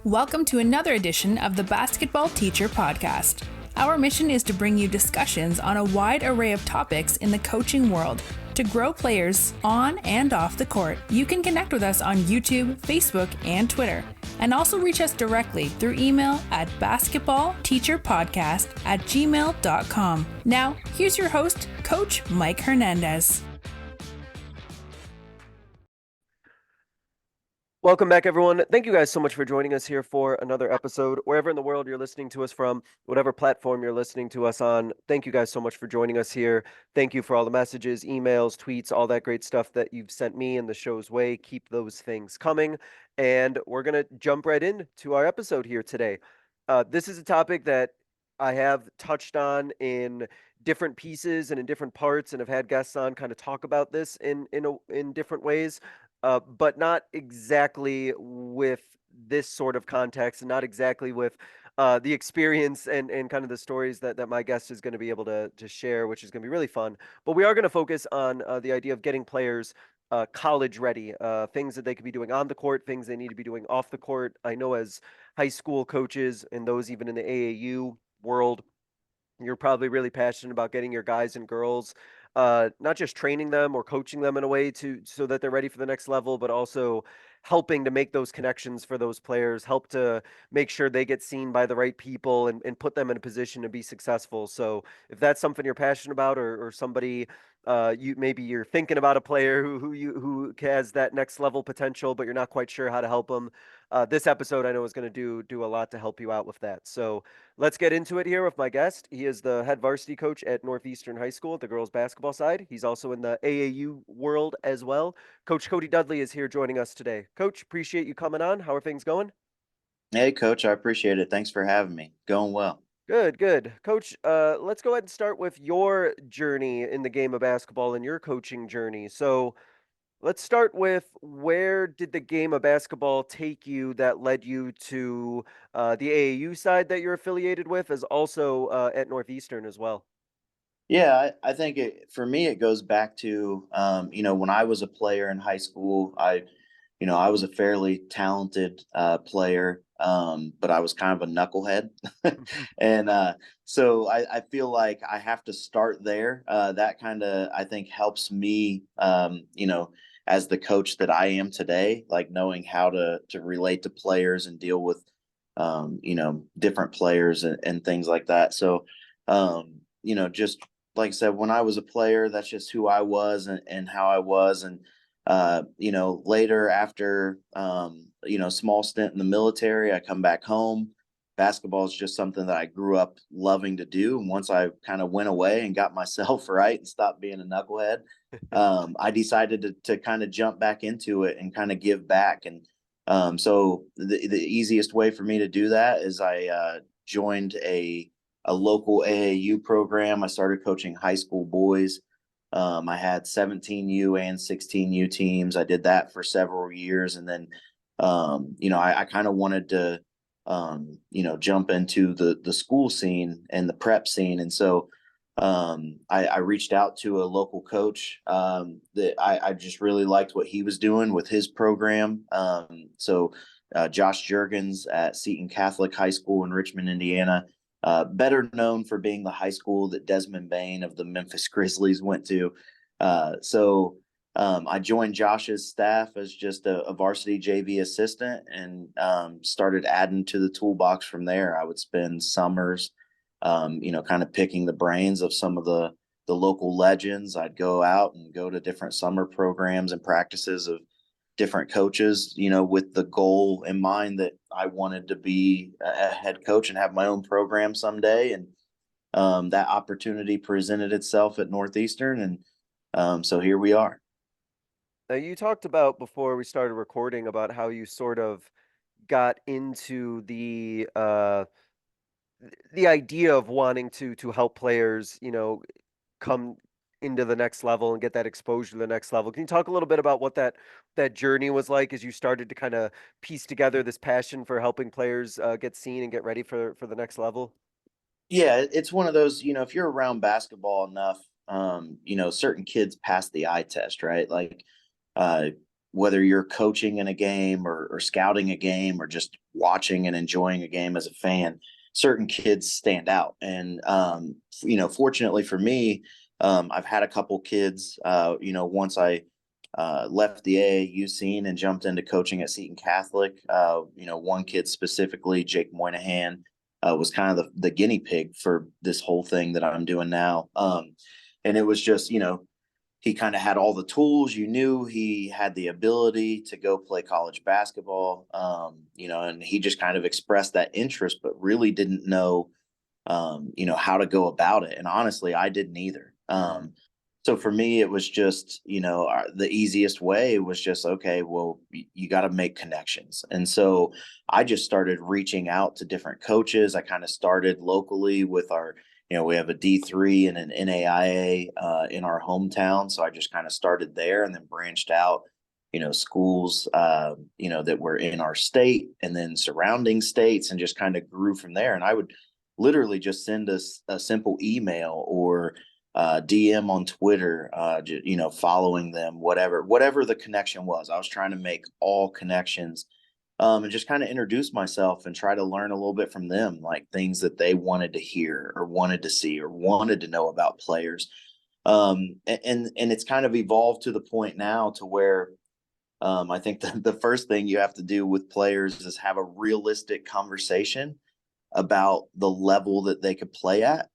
Welcome to another edition of the Basketball Teacher Podcast. Our mission is to bring you discussions on a wide array of topics in the coaching world to grow players on and off the court. You can connect with us on YouTube, Facebook, and Twitter, and also reach us directly through email at basketballteacherpodcast@gmail.com. Now, here's your host, Coach Mike Hernandez. Welcome back, everyone. Thank you guys so much for joining us here for another episode. Wherever in the world you're listening to us from, whatever platform you're listening to us on, thank you guys so much for joining us here. Thank you for all the messages, emails, tweets, all that great stuff that you've sent me and the show's way. Keep those things coming. And we're going to jump right into our episode here today. This is a topic that I have touched on in different pieces and in different parts, and have had guests on kind of talk about this in different ways. But not exactly with this sort of context, and not exactly with the experience and kind of the stories that my guest is going to be able to share, which is going to be really fun. But we are going to focus on the idea of getting players college ready, things that they could be doing on the court, things they need to be doing off the court. I know as high school coaches and those even in the AAU world, you're probably really passionate about getting your guys and girls not just training them or coaching them in a way so that they're ready for the next level, but also helping to make those connections for those players, help to make sure they get seen by the right people and put them in a position to be successful. So if that's something you're passionate about, or somebody you're thinking about a player who has that next level potential, but you're not quite sure how to help them, this episode I know is going to do a lot to help you out with that. So let's get into it here with my guest. He is the head varsity coach at Northeastern High School at the girls basketball side. He's also in the AAU world as well. Coach Cody Dudley is here joining us today. Coach, appreciate you coming on. How are things going? Hey, Coach, I appreciate it. Thanks for having me. Going well. Good. Coach, let's go ahead and start with your journey in the game of basketball and your coaching journey. So let's start with, where did the game of basketball take you that led you to the AAU side that you're affiliated with, as also at Northeastern as well? Yeah, I think for me, it goes back to, when I was a player in high school, I was a fairly talented player, but I was kind of a knucklehead. And so I feel like I have to start there. That kind of, I think, helps me, as the coach that I am today, like knowing how to relate to players and deal with, different players and things like that. So, just like I said, when I was a player, that's just who I was and how I was. And later after, small stint in the military, I come back home. Basketball is just something that I grew up loving to do. And once I kind of went away and got myself right and stopped being a knucklehead, I decided to kind of jump back into it and kind of give back. And so the easiest way for me to do that is I joined a local AAU program. I started coaching high school boys. I had 17U and 16U teams. I did that for several years. And then, I kind of wanted to, jump into the school scene and the prep scene. And so I reached out to a local coach that I just really liked what he was doing with his program. So Josh Juergens at Seton Catholic High School in Richmond, Indiana. Better known for being the high school that Desmond Bain of the Memphis Grizzlies went to. So I joined Josh's staff as just a varsity JV assistant, and started adding to the toolbox from there. I would spend summers, kind of picking the brains of some of the local legends. I'd go out and go to different summer programs and practices of different coaches, with the goal in mind that I wanted to be a head coach and have my own program someday. And that opportunity presented itself at Northeastern. And so here we are. Now, you talked about, before we started recording, about how you sort of got into the idea of wanting to help players, come into the next level and get that exposure to the next level. Can you talk a little bit about what that journey was like as you started to kind of piece together this passion for helping players get seen and get ready for the next level? Yeah, it's one of those, if you're around basketball enough, certain kids pass the eye test, right? Like, whether you're coaching in a game or scouting a game or just watching and enjoying a game as a fan, certain kids stand out. And, fortunately for me, I've had a couple kids, once I left the AAU scene and jumped into coaching at Seton Catholic. One kid specifically, Jake Moynihan, was kind of the guinea pig for this whole thing that I'm doing now. And it was just, he kind of had all the tools. You knew he had the ability to go play college basketball, and he just kind of expressed that interest, but really didn't know, how to go about it. And honestly, I didn't either. So for me, it was just, the easiest way was just, okay, well, you got to make connections. And so I just started reaching out to different coaches. I kind of started locally with we have a D3 and an NAIA in our hometown. So I just kind of started there and then branched out, schools, that were in our state and then surrounding states, and just kind of grew from there. And I would literally just send us a simple email or DM on Twitter, following them, whatever the connection was. I was trying to make all connections, and just kind of introduce myself and try to learn a little bit from them, like things that they wanted to hear or wanted to see or wanted to know about players. And it's kind of evolved to the point now to where I think the first thing you have to do with players is have a realistic conversation about the level that they could play at.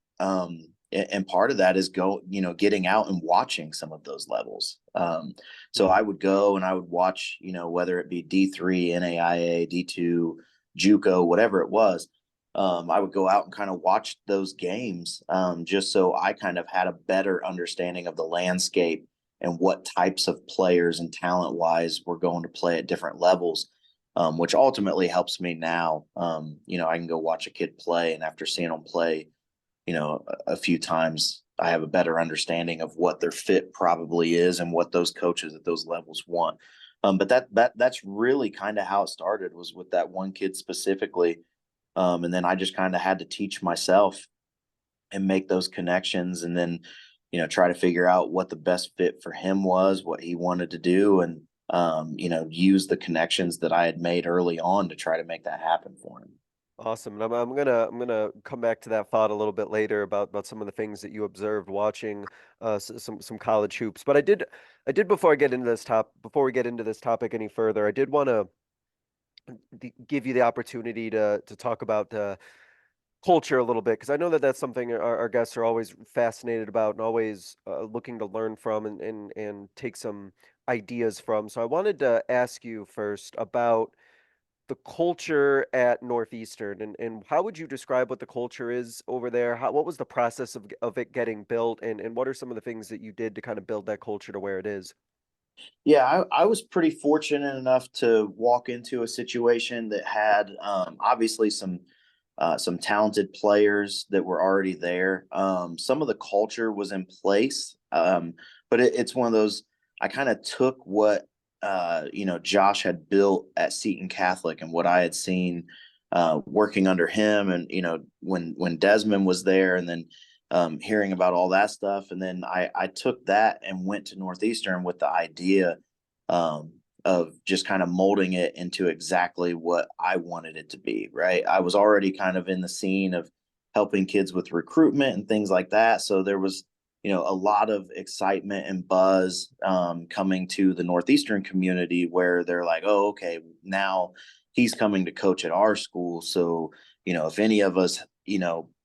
And part of that is getting out and watching some of those levels. So I would go and I would watch, whether it be D3, NAIA, D2, JUCO, whatever it was. I would go out and kind of watch those games, just so I kind of had a better understanding of the landscape and what types of players and talent wise were going to play at different levels, which ultimately helps me now. I can go watch a kid play, and after seeing them play, a few times, I have a better understanding of what their fit probably is and what those coaches at those levels want. But that's really kind of how it started, was with that one kid specifically. And then I just kind of had to teach myself and make those connections, and then, try to figure out what the best fit for him was, what he wanted to do, and, use the connections that I had made early on to try to make that happen for him. Awesome. And I'm gonna come back to that thought a little bit later about some of the things that you observed watching some college hoops. But I did before we get into this topic any further, I did want to give you the opportunity to talk about culture a little bit, because I know that that's something our guests are always fascinated about and always looking to learn from and take some ideas from. So I wanted to ask you first about the culture at Northeastern, and how would you describe what the culture is over there? What was the process of it getting built, and what are some of the things that you did to kind of build that culture to where it is? Yeah, I was pretty fortunate enough to walk into a situation that had, obviously some talented players that were already there. Some of the culture was in place, but it's one of those. I kind of took what Josh had built at Seton Catholic and what I had seen working under him, and when Desmond was there, and then hearing about all that stuff. And then I took that and went to Northeastern with the idea of just kind of molding it into exactly what I wanted it to be, right? I was already kind of in the scene of helping kids with recruitment and things like that. So there was, a lot of excitement and buzz coming to the Northeastern community, where they're like, oh, okay, now he's coming to coach at our school. So, if any of us,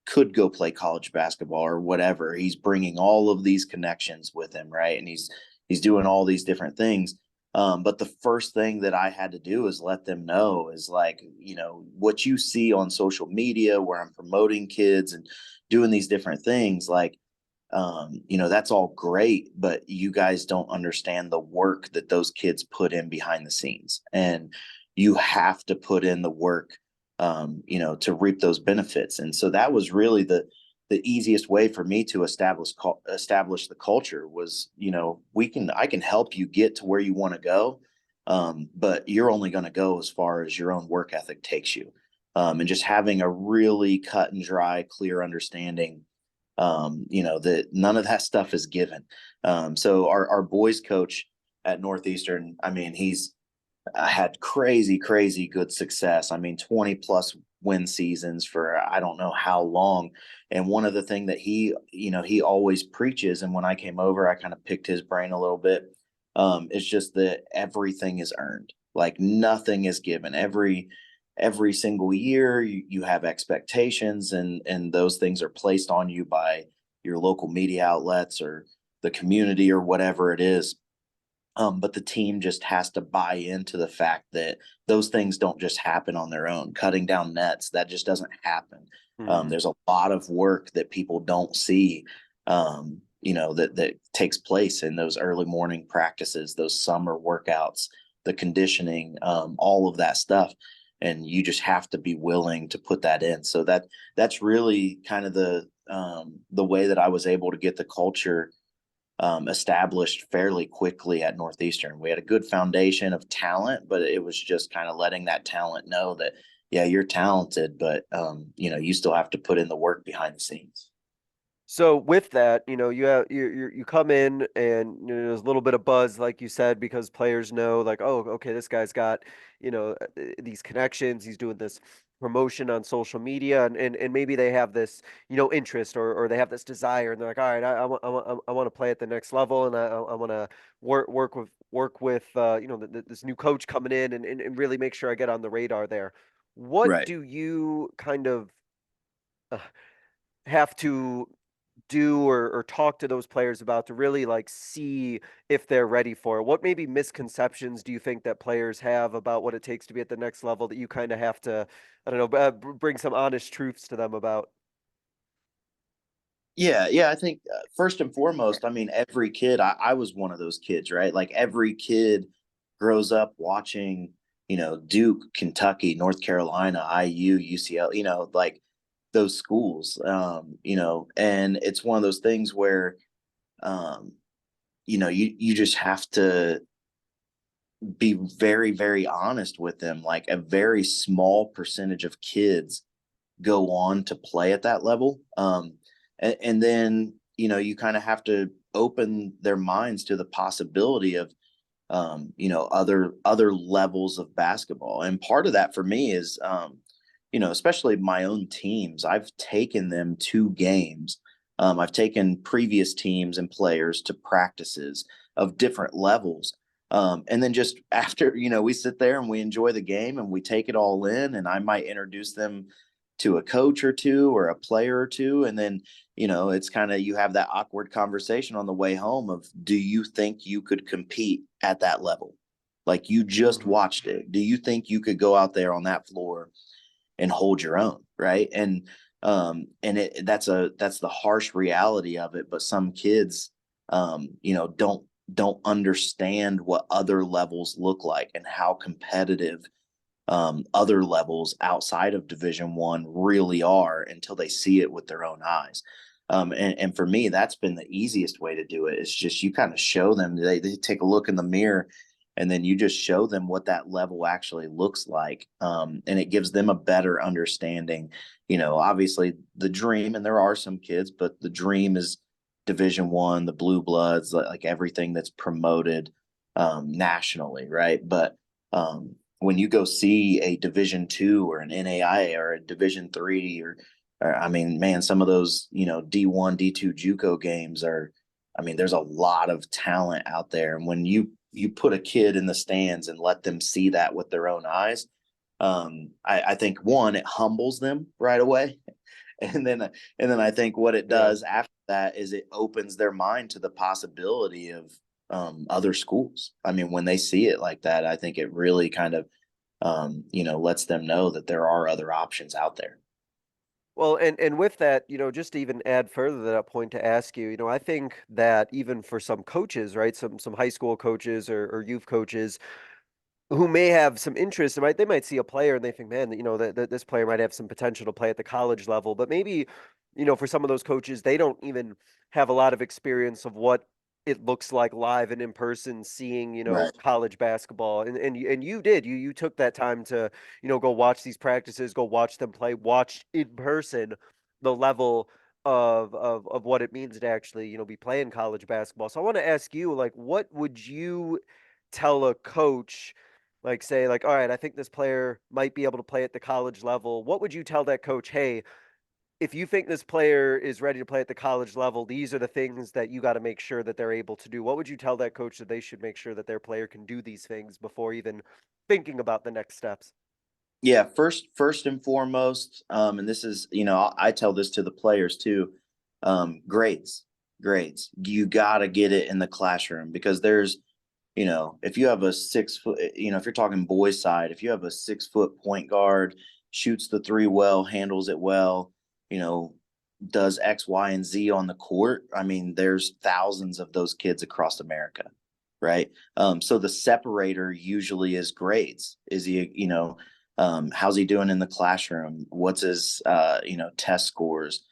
could go play college basketball or whatever, he's bringing all of these connections with him, right? And he's doing all these different things. But the first thing that I had to do is let them know is, like, what you see on social media where I'm promoting kids and doing these different things, like, that's all great, but you guys don't understand the work that those kids put in behind the scenes. And you have to put in the work, to reap those benefits. And so that was really the easiest way for me to establish the culture was, I can help you get to where you want to go. But you're only going to go as far as your own work ethic takes you. And just having a really cut and dry, clear understanding, that none of that stuff is given. So our boys coach at Northeastern. I mean, he's had crazy, crazy good success. I mean, 20 plus win seasons for I don't know how long. And one of the thing that he always preaches, and when I came over, I kind of picked his brain a little bit. It's just that everything is earned. Like nothing is given. Every single year you have expectations, and those things are placed on you by your local media outlets or the community or whatever it is. But the team just has to buy into the fact that those things don't just happen on their own. Cutting down nets, that just doesn't happen. There's a lot of work that people don't see, that takes place in those early morning practices, those summer workouts, the conditioning, all of that stuff. And you just have to be willing to put that in. So that's really kind of the way that I was able to get the culture established fairly quickly at Northeastern. We had a good foundation of talent, but it was just kind of letting that talent know that, yeah, you're talented, but you still have to put in the work behind the scenes. So with that, you come in and there's a little bit of buzz, like you said, because players know, like, oh, okay, this guy's got, these connections. He's doing this promotion on social media, and maybe they have this, interest, or they have this desire, and they're like, all right, I want to play at the next level, and I want to work with this new coach coming in, and really make sure I get on the radar there. What Right. do you kind of uh, have to do, or talk to those players about to really like see if they're ready for it? What maybe misconceptions do you think that players have about what it takes to be at the next level that you kind of have to, I don't know, bring some honest truths to them about? Yeah, yeah. I think first and foremost, I mean, every kid. I was one of those kids, right? Like every kid grows up watching, Duke, Kentucky, North Carolina, IU, UCL, like those schools, and it's one of those things where, um, you just have to be very, very honest with them. Like a very small percentage of kids go on to play at that level. And then, you kind of have to open their minds to the possibility of, other levels of basketball. And part of that for me is, especially my own teams, I've taken them to games. I've taken previous teams and players to practices of different levels. And then just after, we sit there and we enjoy the game and we take it all in, and I might introduce them to a coach or two or a player or two. And then, it's kind of, you have that awkward conversation on the way home of, do you think you could compete at that level? Like you just Mhm. watched it. Do you think you could go out there on that floor and hold your own? Right. That's the harsh reality of it. But some kids, don't understand what other levels look like and how competitive other levels outside of Division 1 really are until they see it with their own eyes. And for me, that's been the easiest way to do it. It's just you kind of show them, they take a look in the mirror, and then you just show them what that level actually looks like. And it gives them a better understanding. Obviously the dream, and there are some kids, but the dream is Division 1, the blue bloods, like everything that's promoted nationally, right? But when you go see a Division 2 or an NAIA or a Division 3, or I mean, man, some of those, D1, D2 JUCO games are, I mean, there's a lot of talent out there. And when you put a kid in the stands and let them see that with their own eyes, I think one, it humbles them right away. And then I think what it Yeah. does after that is it opens their mind to the possibility of other schools. I mean, when they see it like that, I think it really kind of lets them know that there are other options out there. Well, and with that, just to even add further to that point, to ask you, I think that even for some coaches, right, some high school coaches, or youth coaches who may have some interest, they might see a player and they think, man, that this player might have some potential to play at the college level. But maybe, for some of those coaches, they don't even have a lot of experience of what it looks like live and in person, seeing, Right. college basketball. And you did, you took that time to, go watch these practices, go watch them play, watch in person the level of what it means to actually, be playing college basketball. So I want to ask you, like, what would you tell a coach, like, say, like, all right, I think this player might be able to play at the college level. What would you tell that coach? Hey, if you think this player is ready to play at the college level, these are the things that you got to make sure that they're able to do. What would you tell that coach that they should make sure that their player can do these things before even thinking about the next steps? Yeah, first and foremost, and this is, I tell this to the players too. Grades, grades. You got to get it in the classroom, because there's, if you have a 6 foot, if you're talking boys side, if you have a 6 foot point guard, shoots the three well, handles it well, you know, does X, Y, and Z on the court. I mean, there's thousands of those kids across America, right? So the separator usually is grades. Is he, how's he doing in the classroom? What's his, test scores?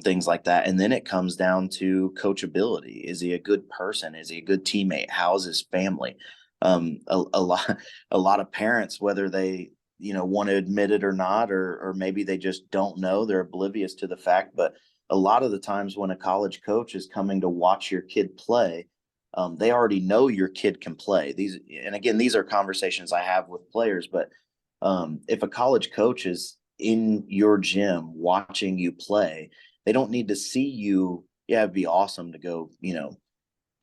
Things like that. And then it comes down to coachability. Is he a good person? Is he a good teammate? How's his family? A lot, a lot of parents, whether they, want to admit it or not, or maybe they just don't know, they're oblivious to the fact. But a lot of the times when a college coach is coming to watch your kid play, they already know your kid can play. And again, these are conversations I have with players. But if a college coach is in your gym watching you play, they don't need to see you. Yeah, it'd be awesome to go,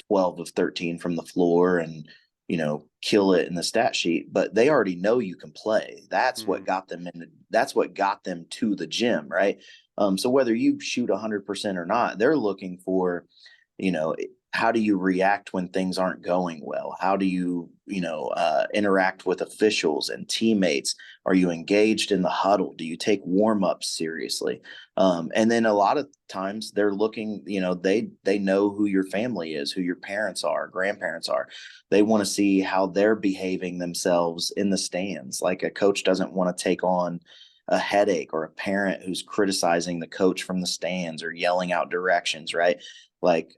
12 of 13 from the floor and, kill it in the stat sheet, but they already know you can play. That's what Mhm. got them that's what got them to the gym, right? So whether you shoot 100% or not, they're looking for, you know, how do you react when things aren't going well? How do you, interact with officials and teammates? Are you engaged in the huddle? Do you take warm-ups seriously? And then a lot of times they're looking, they know who your family is, who your parents are, grandparents are. They want to see how they're behaving themselves in the stands. Like, a coach doesn't want to take on a headache, or a parent who's criticizing the coach from the stands or yelling out directions, right? Like,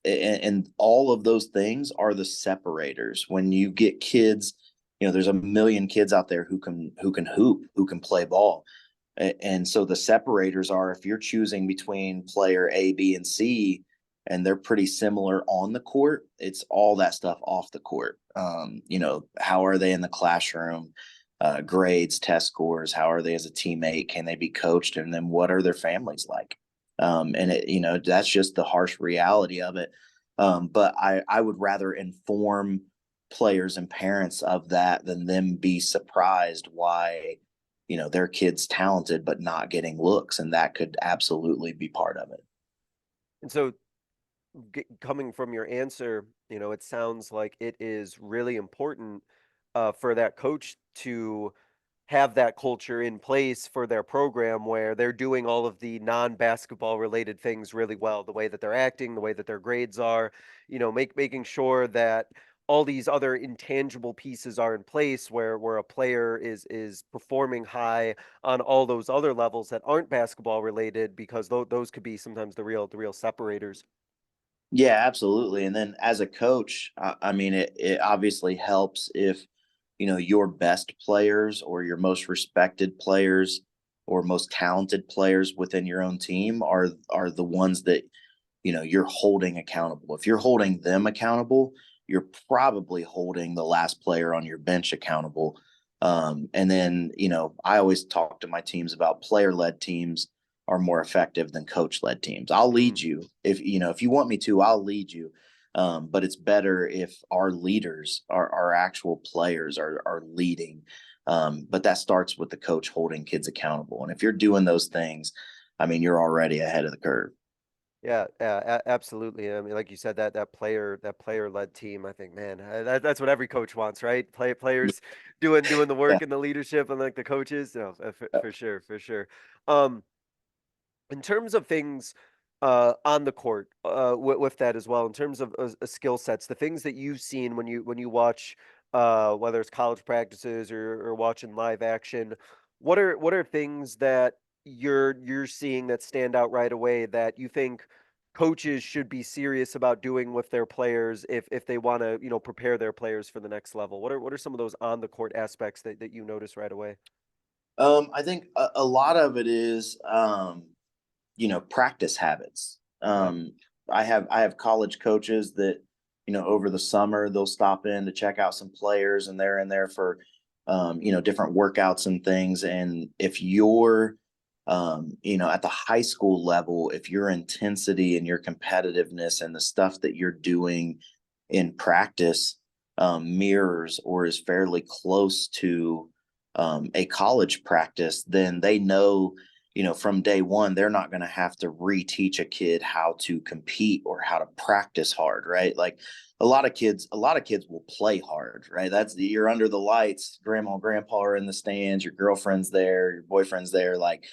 and all of those things are the separators. When you get kids, there's a million kids out there who can hoop, who can play ball. And so the separators are, if you're choosing between player A, B, and C, and they're pretty similar on the court, it's all that stuff off the court. How are they in the classroom? Grades, test scores, how are they as a teammate? Can they be coached? And then what are their families like? And that's just the harsh reality of it. But I would rather inform players and parents of that than them be surprised why, their kid's talented but not getting looks. And that could absolutely be part of it. And so, coming from your answer, it sounds like it is really important for that coach to have that culture in place for their program where they're doing all of the non-basketball related things really well, the way that they're acting, the way that their grades are, making sure that all these other intangible pieces are in place where a player is performing high on all those other levels that aren't basketball related, because those could be sometimes the real separators. Yeah, absolutely. And then as a coach, I mean, it obviously helps if, your best players or your most respected players or most talented players within your own team are the ones that, you're holding accountable. If you're holding them accountable, you're probably holding the last player on your bench accountable. And then, I always talk to my teams about player-led teams are more effective than coach-led teams. I'll Mm. lead you if you want me to. I'll lead you, but it's better if our leaders, our actual players, are leading. But that starts with the coach holding kids accountable. And if you're doing those things, I mean, you're already ahead of the curve. Yeah, yeah, absolutely. I mean, like you said, that player led team. I think, man, that's what every coach wants, right? Players doing the Yeah. work and the leadership, and like the coaches. No, for sure, for sure. Um, in terms of things on the court, with that as well, in terms of skill sets, the things that you've seen when you watch, whether it's college practices or watching live action, what are things that you're seeing that stand out right away that you think coaches should be serious about doing with their players if they want to, prepare their players for the next level? What are some of those on the court aspects that you notice right away? I think a lot of it is, practice habits. I have college coaches that, over the summer, they'll stop in to check out some players, and they're in there for, different workouts and things. And if you're, at the high school level, if your intensity and your competitiveness and the stuff that you're doing in practice mirrors or is fairly close to a college practice, then they know, from day one, they're not going to have to reteach a kid how to compete or how to practice hard, right? Like a lot of kids will play hard, right? You're under the lights, grandma and grandpa are in the stands, your girlfriend's there, your boyfriend's there. Like,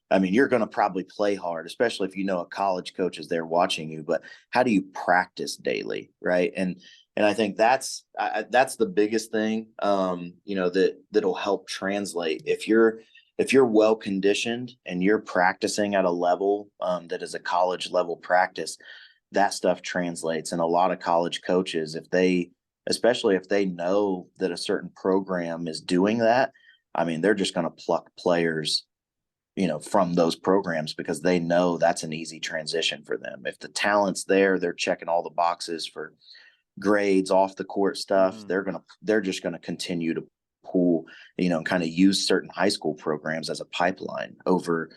I mean, you're going to probably play hard, especially if a college coach is there watching you. But how do you practice daily, right? And I think that's the biggest thing, that'll help translate. If you're well conditioned and you're practicing at a level that is a college level practice, that stuff translates. And a lot of college coaches, especially if they know that a certain program is doing that, I mean, they're just going to pluck players, from those programs, because they know that's an easy transition for them. If the talent's there, they're checking all the boxes for grades, off the court stuff. They're just going to continue to pull, and kind of use certain high school programs as a pipeline over,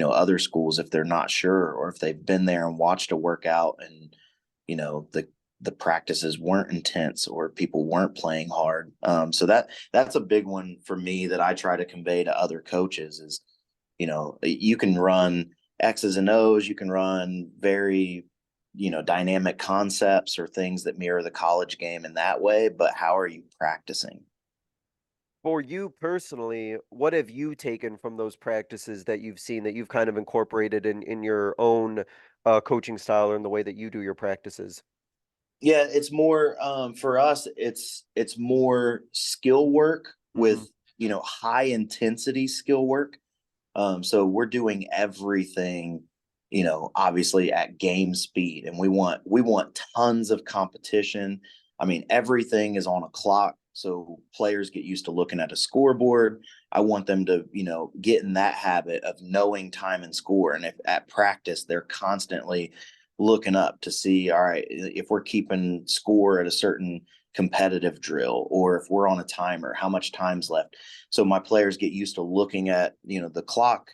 other schools if they're not sure, or if they've been there and watched a workout and, the practices weren't intense or people weren't playing hard. So that's a big one for me that I try to convey to other coaches is, you can run X's and O's, you can run very, dynamic concepts or things that mirror the college game in that way, but how are you practicing? For you personally, what have you taken from those practices that you've seen that you've kind of incorporated in your own coaching style or in the way that you do your practices? Yeah, it's more for us, it's more skill work with, high intensity skill work. So we're doing everything, obviously at game speed, and we want tons of competition. I mean, everything is on a clock, so players get used to looking at a scoreboard. I want them to, get in that habit of knowing time and score. And if at practice they're constantly looking up to see, all right, if we're keeping score at a certain competitive drill, or if we're on a timer, how much time's left. So my players get used to looking at, the clock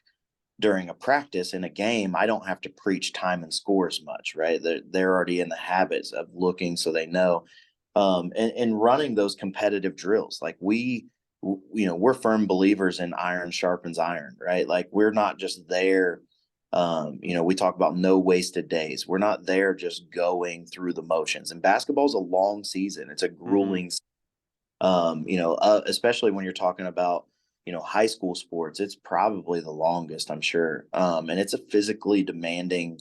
during a practice. In a game, I don't have to preach time and score as much, right? They're already in the habits of looking, so they know. And running those competitive drills, like we're firm believers in iron sharpens iron, right? Like we're not just there. We talk about no wasted days. We're not there just going through the motions. And basketball is a long season. It's a grueling, especially when you're talking about, high school sports. It's probably the longest, I'm sure. And it's a physically demanding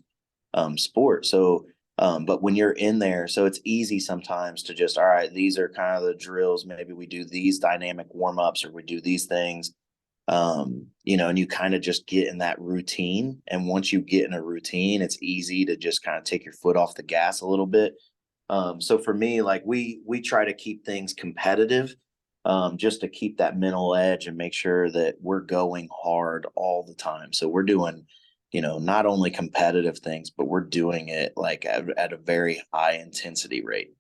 sport. So, but when you're in there, so it's easy sometimes to just, all right, these are kind of the drills. Maybe we do these dynamic warm-ups or we do these things. And you kind of just get in that routine. And once you get in a routine, it's easy to just kind of take your foot off the gas a little bit. So for me, like we try to keep things competitive, just to keep that mental edge and make sure that we're going hard all the time. So we're doing, not only competitive things, but we're doing it like at a very high intensity rate.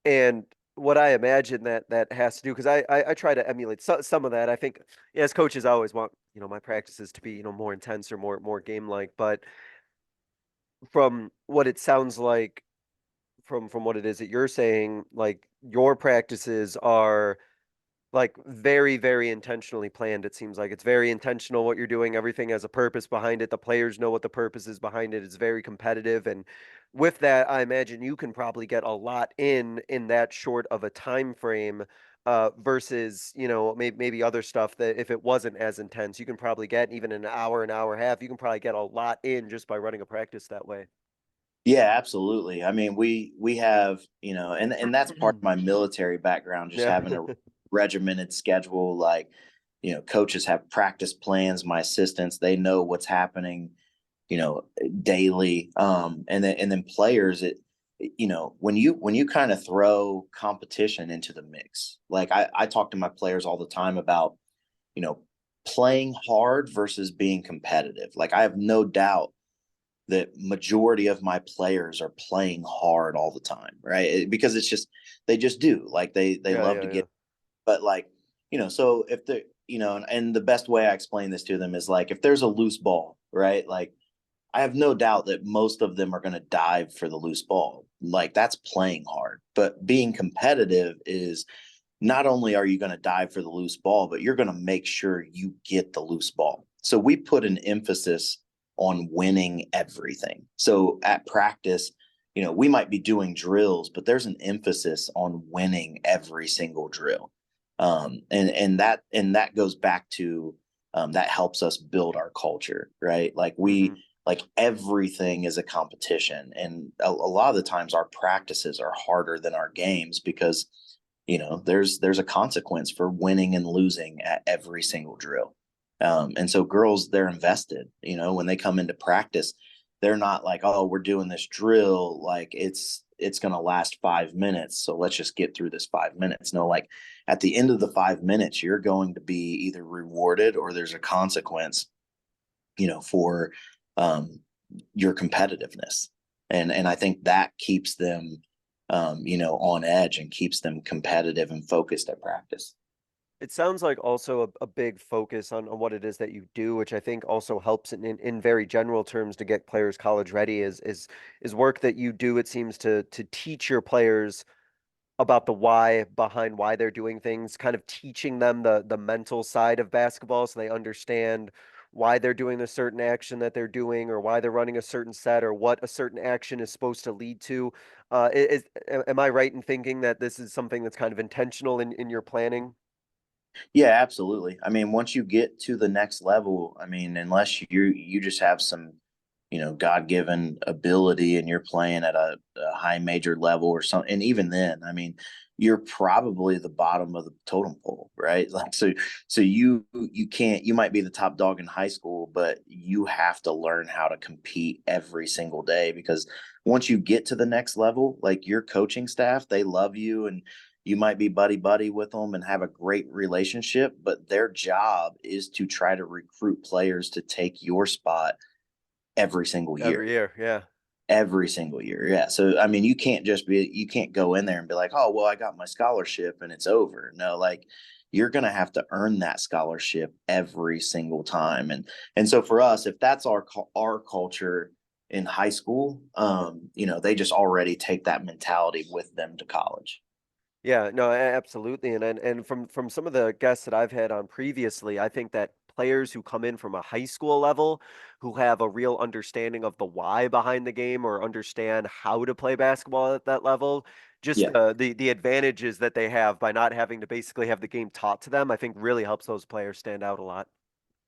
And what I imagine that has to do, because I try to emulate some of that. I think as coaches, I always want my practices to be more intense or more game like. But from what it sounds like, from what it is that you're saying, like your practices are like very, very intentionally planned. It seems like it's very intentional what you're doing. Everything has a purpose behind it. The players know what the purpose is behind it. It's very competitive. And with that, I imagine you can probably get a lot in that short of a time frame, versus, maybe other stuff that if it wasn't as intense, you can probably get even an hour, an hour and a half. You can probably get a lot in just by running a practice that way. Yeah, absolutely. I mean, we have, and that's part of my military background, just Yeah. having a regimented schedule. Like, coaches have practice plans, my assistants, they know what's happening, daily. And then players, when you kind of throw competition into the mix, like I talk to my players all the time about, you know, playing hard versus being competitive. Like I have no doubt that majority of my players are playing hard all the time, right? Because it's just they just do. Like they Yeah, love yeah, to yeah. get, but like, so if the and the best way I explain this to them is like if there's a loose ball, right? Like I have no doubt that most of them are going to dive for the loose ball. Like that's playing hard. But being competitive is not only are you going to dive for the loose ball, but you're going to make sure you get the loose ball. So we put an emphasis on winning everything. So at practice, we might be doing drills, but there's an emphasis on winning every single drill. And that goes back to that helps us build our culture, right? Like everything is a competition, and a lot of the times our practices are harder than our games because there's a consequence for winning and losing at every single drill. And so girls, they're invested, when they come into practice, they're not like, oh, we're doing this drill. Like it's going to last 5 minutes. So let's just get through this 5 minutes. No, like at the end of the 5 minutes, you're going to be either rewarded or there's a consequence, for your competitiveness. And I think that keeps them on edge and keeps them competitive and focused at practice. It sounds like also a big focus on what it is that you do, which I think also helps in very general terms to get players college ready is work that you do. It seems to teach your players about the why behind why they're doing things, kind of teaching them the mental side of basketball so they understand why they're doing a certain action that they're doing or why they're running a certain set or what a certain action is supposed to lead to. Am I right in thinking that this is something that's kind of intentional in your planning? Yeah, absolutely. I mean, once you get to the next level, I mean, unless you just have some, God-given ability and you're playing at a high major level or something, and even then, I mean, you're probably the bottom of the totem pole, right? Like so you can't you might be the top dog in high school, but you have to learn how to compete every single day because once you get to the next level, like your coaching staff, they love you and you might be buddy buddy with them and have a great relationship, but their job is to try to recruit players to take your spot every single Every year. year, yeah. Every single year. Yeah. So I mean, you can't go in there and be like, "Oh, well, I got my scholarship and it's over." No, like you're going to have to earn that scholarship every single time. And so for us, if that's our culture in high school, they just already take that mentality with them to college. Yeah, no, absolutely. And from some of the guests that I've had on previously, I think that players who come in from a high school level who have a real understanding of the why behind the game or understand how to play basketball at that level, just Yeah. the advantages that they have by not having to basically have the game taught to them, I think really helps those players stand out a lot.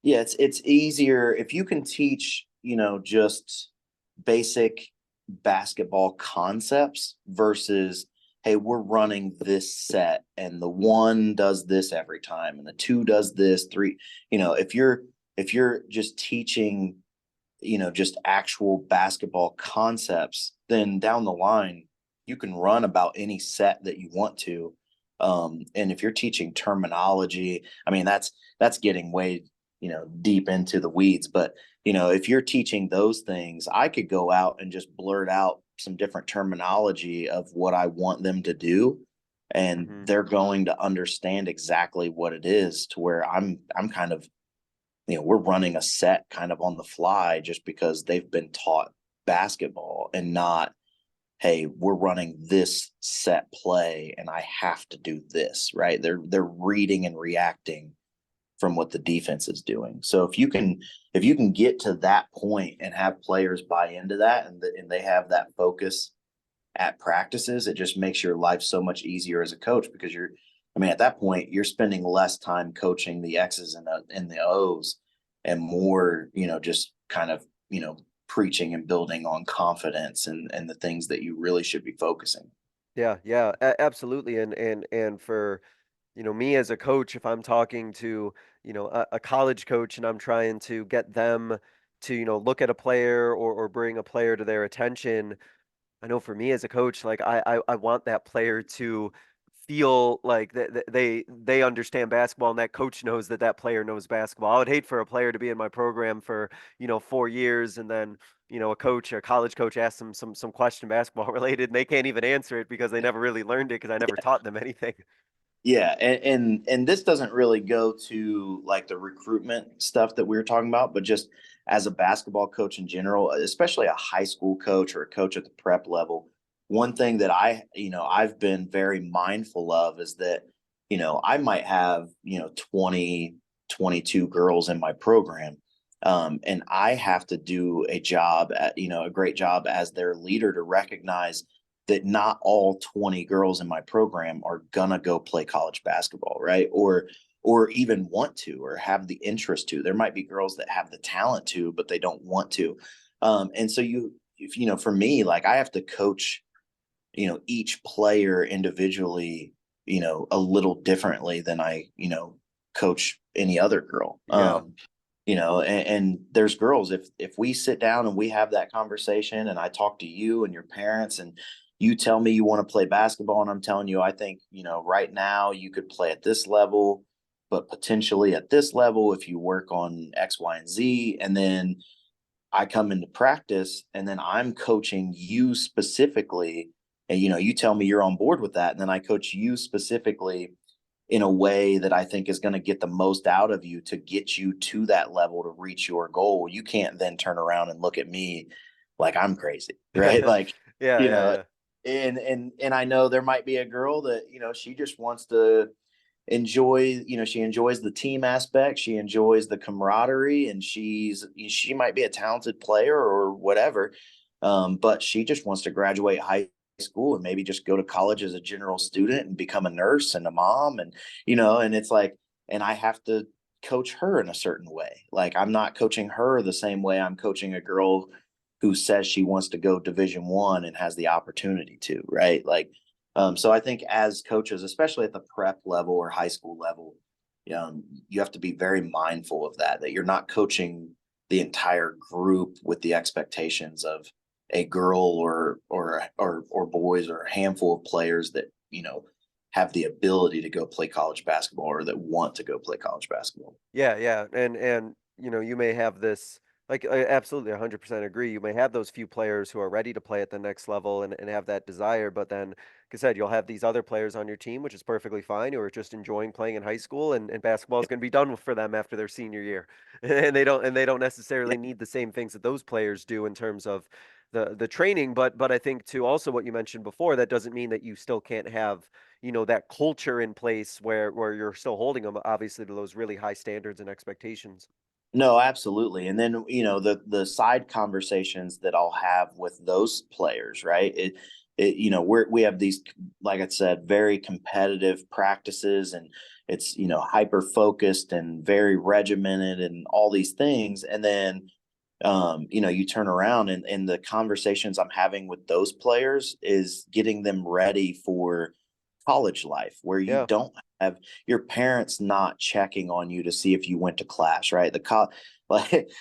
Yeah, it's easier if you can teach, just basic basketball concepts versus, hey, we're running this set and the one does this every time and the two does this, three, if you're just teaching, just actual basketball concepts, then down the line you can run about any set that you want to. And if you're teaching terminology, I mean that's getting way deep into the weeds, but if you're teaching those things, I could go out and just blurt out some different terminology of what I want them to do, and Hmm. they're going to understand exactly what it is to where I'm kind of, we're running a set kind of on the fly just because they've been taught basketball and not, hey, we're running this set play and I have to do this, right? They're reading and reacting from what the defense is doing. So if you can get to that point and have players buy into that and they have that focus at practices, it just makes your life so much easier as a coach because I mean, at that point, you're spending less time coaching the X's and the O's and more, just kind of, preaching and building on confidence and the things that you really should be focusing. Yeah, yeah, absolutely. And for me as a coach, if I'm talking to, a college coach and I'm trying to get them to, look at a player or bring a player to their attention, I know for me as a coach, like I want that player to feel like they understand basketball and that coach knows that that player knows basketball. I would hate for a player to be in my program for, 4 years and then, a coach, a college coach asks them some question basketball related and they can't even answer it because they never really learned it because I never taught them anything. Yeah, and this doesn't really go to like the recruitment stuff that we were talking about, but just as a basketball coach in general, especially a high school coach or a coach at the prep level, one thing that I've been very mindful of is that, I might have, 20, 22 girls in my program. And I have to do a great job as their leader to recognize that not all 20 girls in my program are gonna go play college basketball, right? Or even want to or have the interest to. There might be girls that have the talent to, but they don't want to. And so for me, like I have to coach, each player individually, a little differently than I, coach any other girl. Yeah. And there's girls, if we sit down and we have that conversation and I talk to you and your parents and you tell me you want to play basketball and I'm telling you I think, right now you could play at this level, but potentially at this level if you work on X, Y, and Z. And then I come into practice and then I'm coaching you specifically. And you tell me you're on board with that. And then I coach you specifically in a way that I think is going to get the most out of you to get you to that level to reach your goal. You can't then turn around and look at me like I'm crazy, right? Like, Yeah, you yeah, know, yeah. and I know there might be a girl that, she just wants to enjoy, she enjoys the team aspect, she enjoys the camaraderie, and she might be a talented player or whatever. But she just wants to graduate high school and maybe just go to college as a general student and become a nurse and a mom. And and it's like, and I have to coach her in a certain way. Like I'm not coaching her the same way I'm coaching a girl who says she wants to go Division 1 and has the opportunity to, right? Like so I think as coaches, especially at the prep level or high school level, you have to be very mindful of that you're not coaching the entire group with the expectations of a girl or boys or a handful of players that have the ability to go play college basketball or that want to go play college basketball. Yeah, yeah, and you may have this, like, I absolutely 100% agree. You may have those few players who are ready to play at the next level and have that desire, but then, like I said, you'll have these other players on your team, which is perfectly fine, who are just enjoying playing in high school, and basketball is going to be done for them after their senior year, and they don't necessarily need the same things that those players do in terms of the training, but I think too also what you mentioned before, that doesn't mean that you still can't have that culture in place where you're still holding them obviously to those really high standards and expectations. No, absolutely. And then, the side conversations that I'll have with those players, right? We have these, like I said, very competitive practices and it's, hyper focused and very regimented and all these things. And then, you turn around and the conversations I'm having with those players is getting them ready for college life where you Yeah. don't have your parents not checking on you to see if you went to class, right?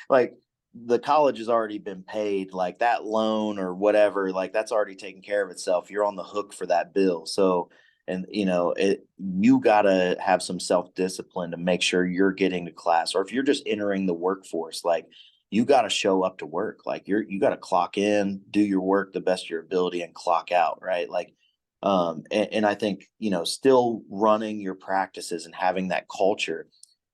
Like the college has already been paid, like that loan or whatever, like that's already taken care of itself. You're on the hook for that bill. So, and you got to have some self-discipline to make sure you're getting to class, or if you're just entering the workforce, like you got to show up to work. Like you got to clock in, do your work the best of your ability and clock out, right? Like and I think still running your practices and having that culture,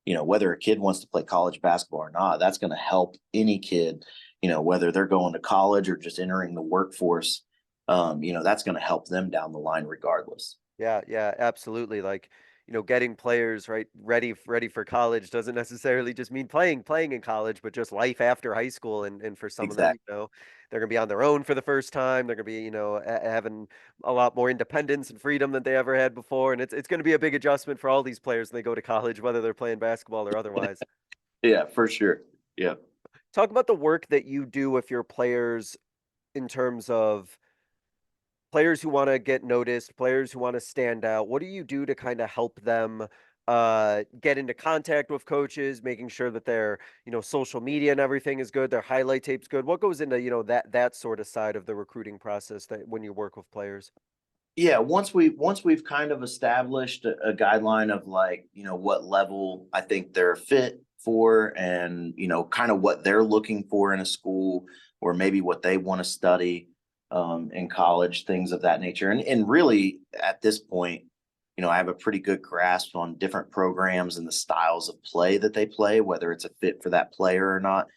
whether a kid wants to play college basketball or not, that's going to help any kid, whether they're going to college or just entering the workforce. That's going to help them down the line regardless. Yeah, yeah, absolutely. Like, getting players right ready for college doesn't necessarily just mean playing in college, but just life after high school. And for some of them, Exactly. they're gonna be on their own for the first time. They're gonna be, having a lot more independence and freedom than they ever had before. And it's gonna be a big adjustment for all these players when they go to college, whether they're playing basketball or otherwise. Yeah, for sure. Yeah. Talk about the work that you do with your players in terms of players who want to get noticed, players who want to stand out. What do you do to kind of help them get into contact with coaches, making sure that their, social media and everything is good, their highlight tape's good? What goes into, that sort of side of the recruiting process that when you work with players? Yeah, once we've kind of established a guideline of like, what level I think they're fit for, and kind of what they're looking for in a school, or maybe what they want to study in college, things of that nature. And really at this point, I have a pretty good grasp on different programs and the styles of play that they play, whether it's a fit for that player or not,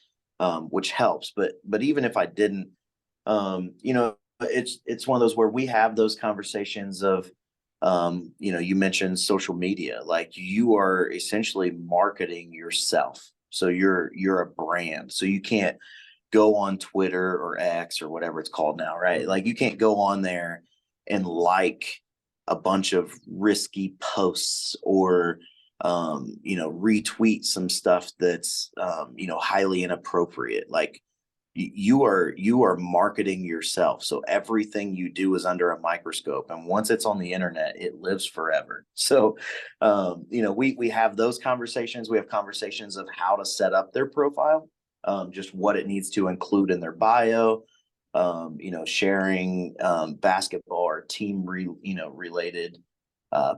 which helps. But even if I didn't, it's one of those where we have those conversations of, you mentioned social media, like you are essentially marketing yourself. So you're a brand. So you can't go on Twitter or X or whatever it's called now, right? Like you can't go on there and like a bunch of risky posts, or retweet some stuff that's highly inappropriate. Like you are marketing yourself, so everything you do is under a microscope, and once it's on the internet it lives forever. So we have those conversations. We have conversations of how to set up their profile, just what it needs to include in their bio, sharing basketball or related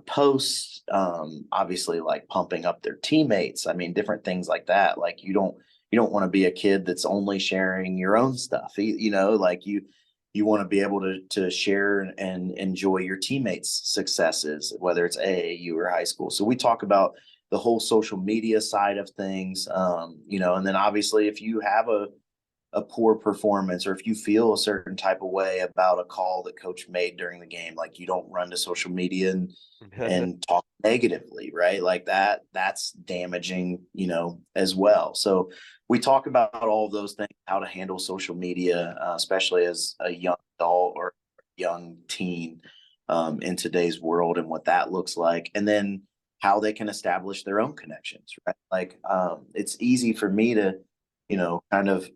posts, obviously like pumping up their teammates. I mean, different things like that. Like you don't want to be a kid that's only sharing your own stuff. Like you want to be able to share and enjoy your teammates' successes, whether it's AAU or high school. So we talk about the whole social media side of things, and then obviously if you have a poor performance, or if you feel a certain type of way about a call that coach made during the game, like you don't run to social media and talk negatively, right? Like that's damaging, as well. So we talk about all of those things, how to handle social media, especially as a young adult or young teen, in today's world, and what that looks like. And then how they can establish their own connections, right? Like, it's easy for me to, kind of,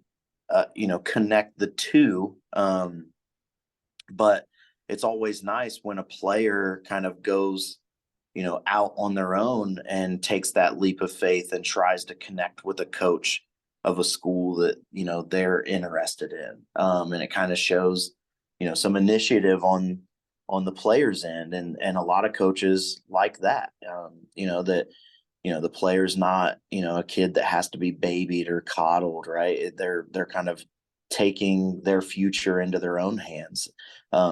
connect the two. But it's always nice when a player kind of goes, out on their own and takes that leap of faith and tries to connect with a coach of a school that, they're interested in. And it kind of shows, some initiative on the player's end. And a lot of coaches like that, that, the player's not, a kid that has to be babied or coddled, right? They're kind of taking their future into their own hands.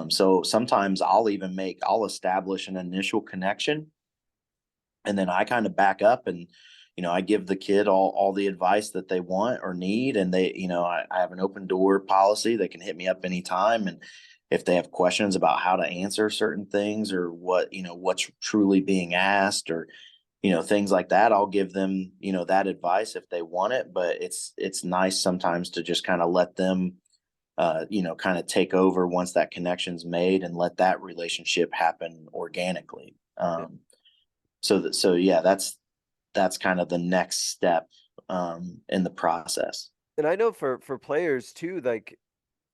So sometimes I'll establish an initial connection, and then I kind of back up, and I give the kid all the advice that they want or need. And they, I have an open door policy. They can hit me up anytime, and if they have questions about how to answer certain things, or what's truly being asked, or things like that, I'll give them, that advice if they want it. But it's nice sometimes to just kind of let them, kind of take over once that connection's made, and let that relationship happen organically. So yeah, that's kind of the next step in the process. And I know for players too, like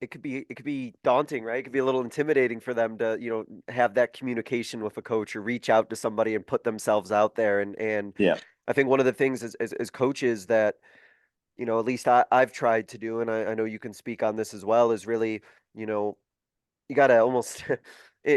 it could be daunting, right? It could be a little intimidating for them to, have that communication with a coach, or reach out to somebody and put themselves out there. And Yeah. I think one of the things as coaches that, at least I've tried to do, and I know you can speak on this as well, is really, you know, you gotta almost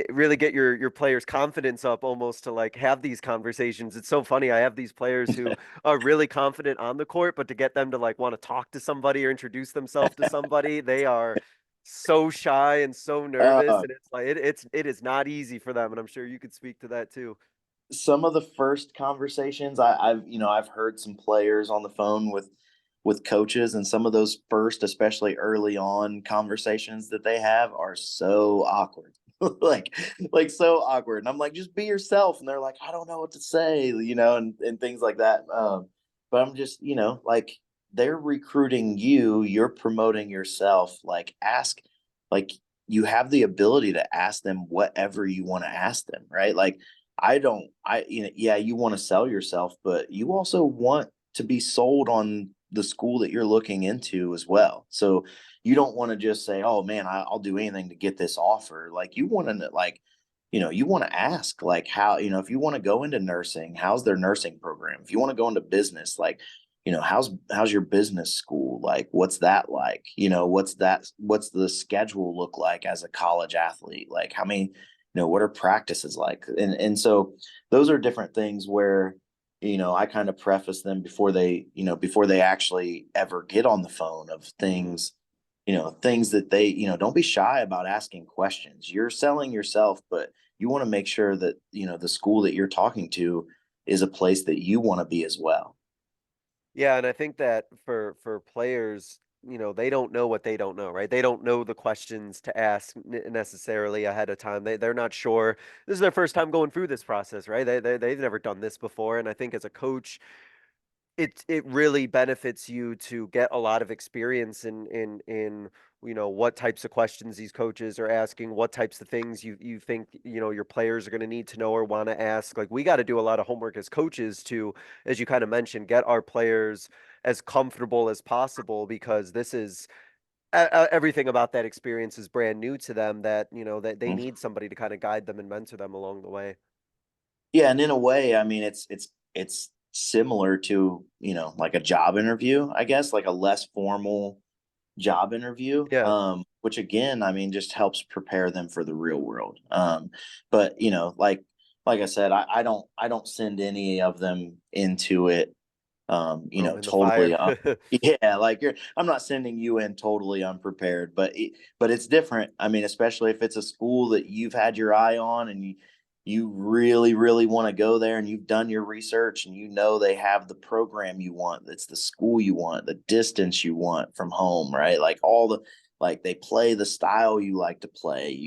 really get your players' confidence up, almost, to like have these conversations. It's so funny. I have these players who are really confident on the court, but to get them to like want to talk to somebody or introduce themselves to somebody, they are so shy and so nervous, Uh, and it's like it is not easy for them. And I'm sure you could speak to that too. some of the first conversations I've heard some players on the phone with coaches, and some of those first, especially early on conversations that they have, are so awkward. like so awkward. And I'm like, just be yourself. And they're like, I don't know what to say, and things like that. But I'm just, like, they're recruiting you, you're promoting yourself. Like, like, you have the ability to ask them whatever you want to ask them, right? Like, yeah, you want to sell yourself, but you also want to be sold on the school that you're looking into as well. So you don't want to just say, oh man, I'll do anything to get this offer. Like, you want to, like, you want to ask, like, how, if you want to go into nursing, how's their nursing program? If you want to go into business, like, how's your business school? Like, what's that like? What's the schedule look like as a college athlete? Like, what are practices like? And so those are different things where, I kind of preface them before they actually ever get on the phone of things, things that they, don't be shy about asking questions. You're selling yourself, but you want to make sure that, the school that you're talking to is a place that you want to be as well. Yeah, and I think that for players, they don't know what they don't know, right? They don't know the questions to ask necessarily ahead of time. They're not sure. This is their first time going through this process, right? They've never done this before, and I think as a coach, it really benefits you to get a lot of experience in what types of questions these coaches are asking, what types of things you think your players are going to need to know or want to ask. Like, we got to do a lot of homework as coaches to, as you kind of mentioned, get our players as comfortable as possible, because this is everything about that experience is brand new to them, that that they Mhm. need somebody to kind of guide them and mentor them along the way. Yeah, and in a way, I mean, it's similar to, like a job interview, I guess, like a less formal job interview, Yeah. which again, I mean, just helps prepare them for the real world. But like I said, I don't send any of them into it, Throw 'em in the totally fire. yeah, like I'm not sending you in totally unprepared, but it's different. I mean, especially if it's a school that you've had your eye on and you really, really want to go there and you've done your research and they have the program you want, it's the school you want, the distance you want from home, right? Like like they play the style you like to play,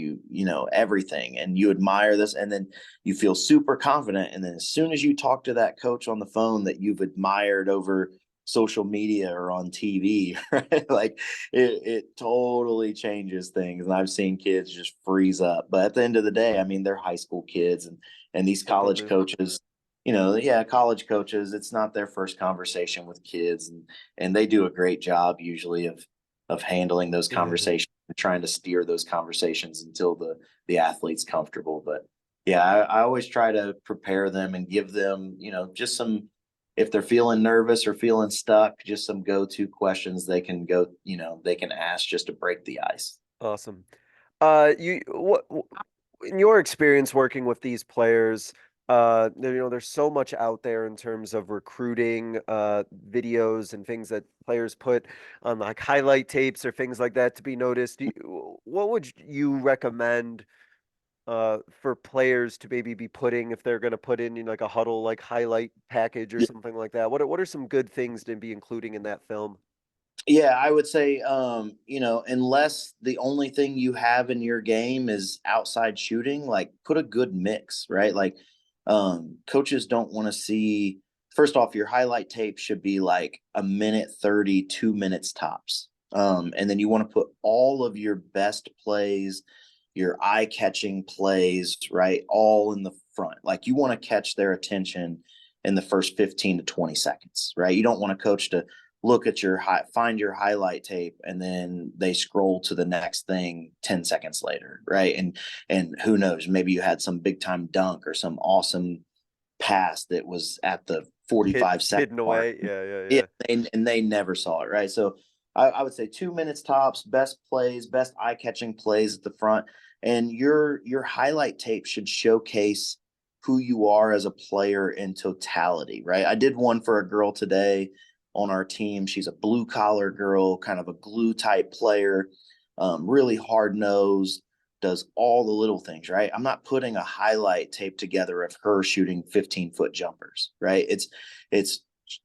everything, and you admire this, and then you feel super confident. And then as soon as you talk to that coach on the phone that you've admired over social media or on TV, right? Like it totally changes things. And I've seen kids just freeze up. But at the end of the day, I mean, they're high school kids, and these college Completely. coaches, yeah, college coaches, it's not their first conversation with kids, and they do a great job usually of handling those conversations and trying to steer those conversations until the athlete's comfortable. But yeah, I always try to prepare them and give them, just some, if they're feeling nervous or feeling stuck, just some go-to questions they can ask just to break the ice. Awesome. You what in your experience working with these players, there's so much out there in terms of recruiting, videos and things that players put on, like highlight tapes or things like that to be noticed. What would you recommend for players to maybe be putting, if they're going to put in like a huddle like highlight package or something like that? What are some good things to be including in that film? Yeah, I would say, unless the only thing you have in your game is outside shooting, like put a good mix, right? Like, coaches don't want to see, first off, your highlight tape should be like a minute 30, 2 minutes tops. And then you want to put all of your best plays, your eye catching plays, right? All in the front. Like, you want to catch their attention in the first 15 to 20 seconds, right? You don't want a coach to look at find your highlight tape and then they scroll to the next thing 10 seconds later, right? And who knows, maybe you had some big time dunk or some awesome pass that was at the 45-second Hidden mark. away. Yeah, yeah, Yeah, yeah. and they never saw it, right? So I would say 2 minutes tops, best plays, best eye-catching plays at the front. And your highlight tape should showcase who you are as a player in totality, right? I did one for a girl today on our team. She's a blue collar girl, kind of a glue type player, really hard nosed, does all the little things, right? I'm not putting a highlight tape together of her shooting 15-foot jumpers, right? It's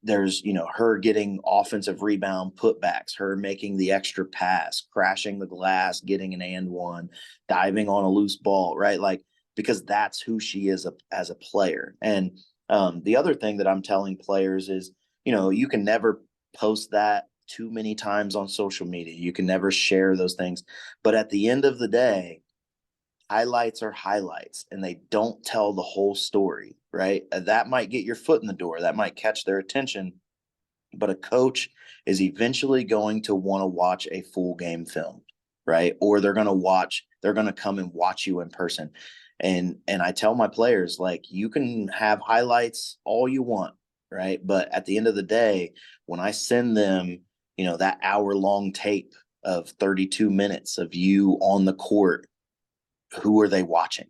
there's her getting offensive rebound putbacks, her making the extra pass, crashing the glass, getting an and one, diving on a loose ball, right? Like, because that's who she is as a player. And the other thing that I'm telling players is, you can never post that too many times on social media. You can never share those things. But at the end of the day, highlights are highlights and they don't tell the whole story, right? That might get your foot in the door, that might catch their attention, but a coach is eventually going to want to watch a full game film, right? Or they're going to come and watch you in person. And I tell my players, like, you can have highlights all you want, right? But at the end of the day, when I send them, that hour long tape of 32 minutes of you on the court, who are they watching?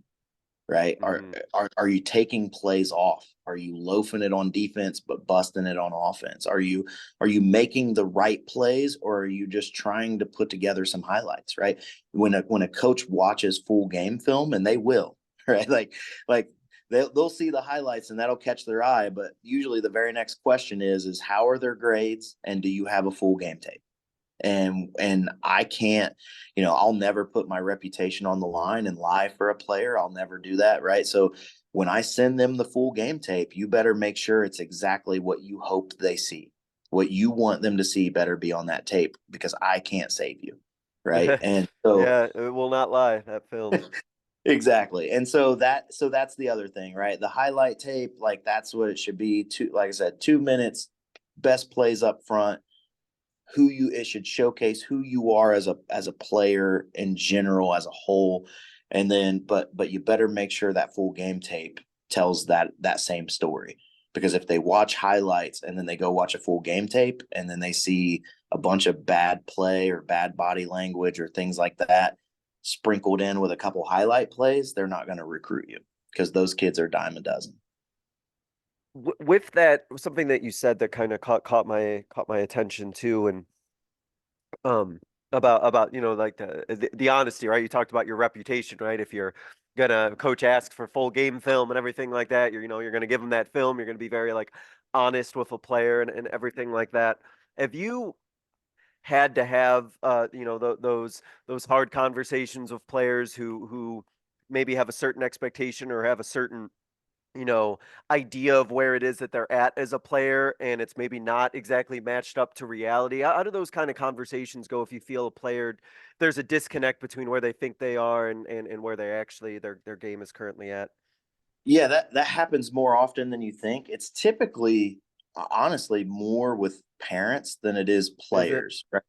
right? Mhm. Are you taking plays off? Are you loafing it on defense but busting it on offense? Are you making the right plays, or are you just trying to put together some highlights, right? When a coach watches full game film, and they will, right? Like they'll see the highlights and that'll catch their eye, but usually the very next question is how are their grades and do you have a full game tape? And I can't, I'll never put my reputation on the line and lie for a player. I'll never do that, right? So when I send them the full game tape, you better make sure it's exactly what you hoped they see. What you want them to see better be on that tape, because I can't save you, right? And so Yeah, it will not lie, that film. exactly. And so that's the other thing, right? The highlight tape, like that's what it should be. Like I said, 2 minutes, best plays up front, it should showcase who you are as a player in general, as a whole. And then but you better make sure that full game tape tells that same story, because if they watch highlights and then they go watch a full game tape and then they see a bunch of bad play or bad body language or things like that sprinkled in with a couple highlight plays, they're not going to recruit you, because those kids are dime a dozen. With that, something that you said that kind of caught my attention too, and um about like the honesty, right? You talked about your reputation, right? If you're gonna coach asks for full game film and everything like that, you're gonna give them that film. You're gonna be very like honest with a player and everything like that. Have you had to have those hard conversations with players who maybe have a certain expectation or have a certain you know, idea of where it is that they're at as a player, and it's maybe not exactly matched up to reality? How do those kind of conversations go if you feel a player, there's a disconnect between where they think they are and where they actually their game is currently at? Yeah, that happens more often than you think. It's typically, honestly, more with parents than it is Is it? players, right?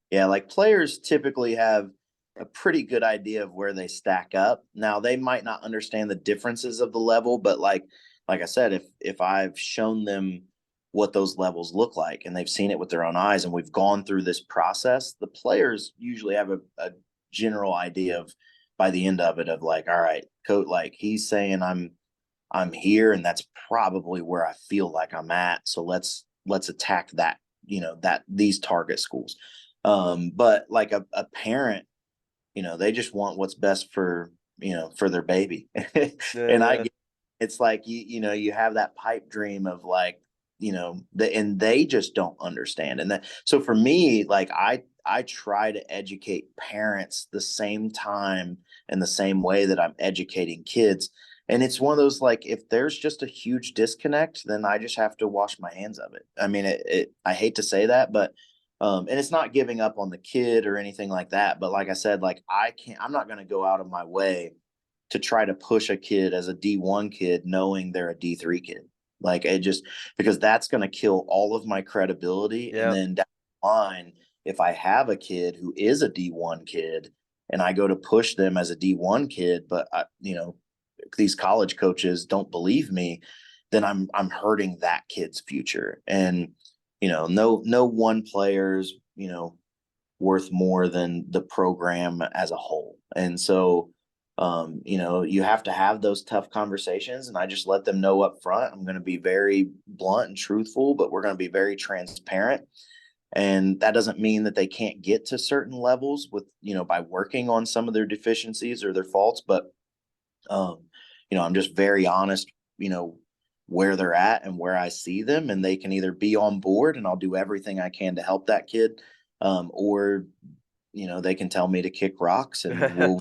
Yeah, like players typically have a pretty good idea of where they stack up. Now, they might not understand the differences of the level, but like I said, if I've shown them what those levels look like and they've seen it with their own eyes and we've gone through this process, the players usually have a general idea of, by the end of it, of like, all right, coach, like he's saying I'm here, and that's probably where I feel like I'm at. So let's attack that, that these target schools. But like a parent, they just want what's best for their baby. And I Yeah, get, it's like you have that pipe dream of like, and they just don't understand. And that, so for me, like I try to educate parents the same time and the same way that I'm educating kids. And it's one of those, like, if there's just a huge disconnect, then I just have to wash my hands of it. I mean, I hate to say that, but and it's not giving up on the kid or anything like that. But like I said, like I'm not going to go out of my way to try to push a kid as a D1 kid, knowing they're a D3 kid. Like it just, because that's going to kill all of my credibility. And yeah. then down the line, if I have a kid who is a D1 kid and I go to push them as a D1 kid, but these college coaches don't believe me, then I'm hurting that kid's future. And no one player's worth more than the program as a whole. And so you have to have those tough conversations, and I just let them know up front, I'm going to be very blunt and truthful, but we're going to be very transparent. And that doesn't mean that they can't get to certain levels with, by working on some of their deficiencies or their faults, but um, I'm just very honest, where they're at and where I see them, and they can either be on board and I'll do everything I can to help that kid, or they can tell me to kick rocks, and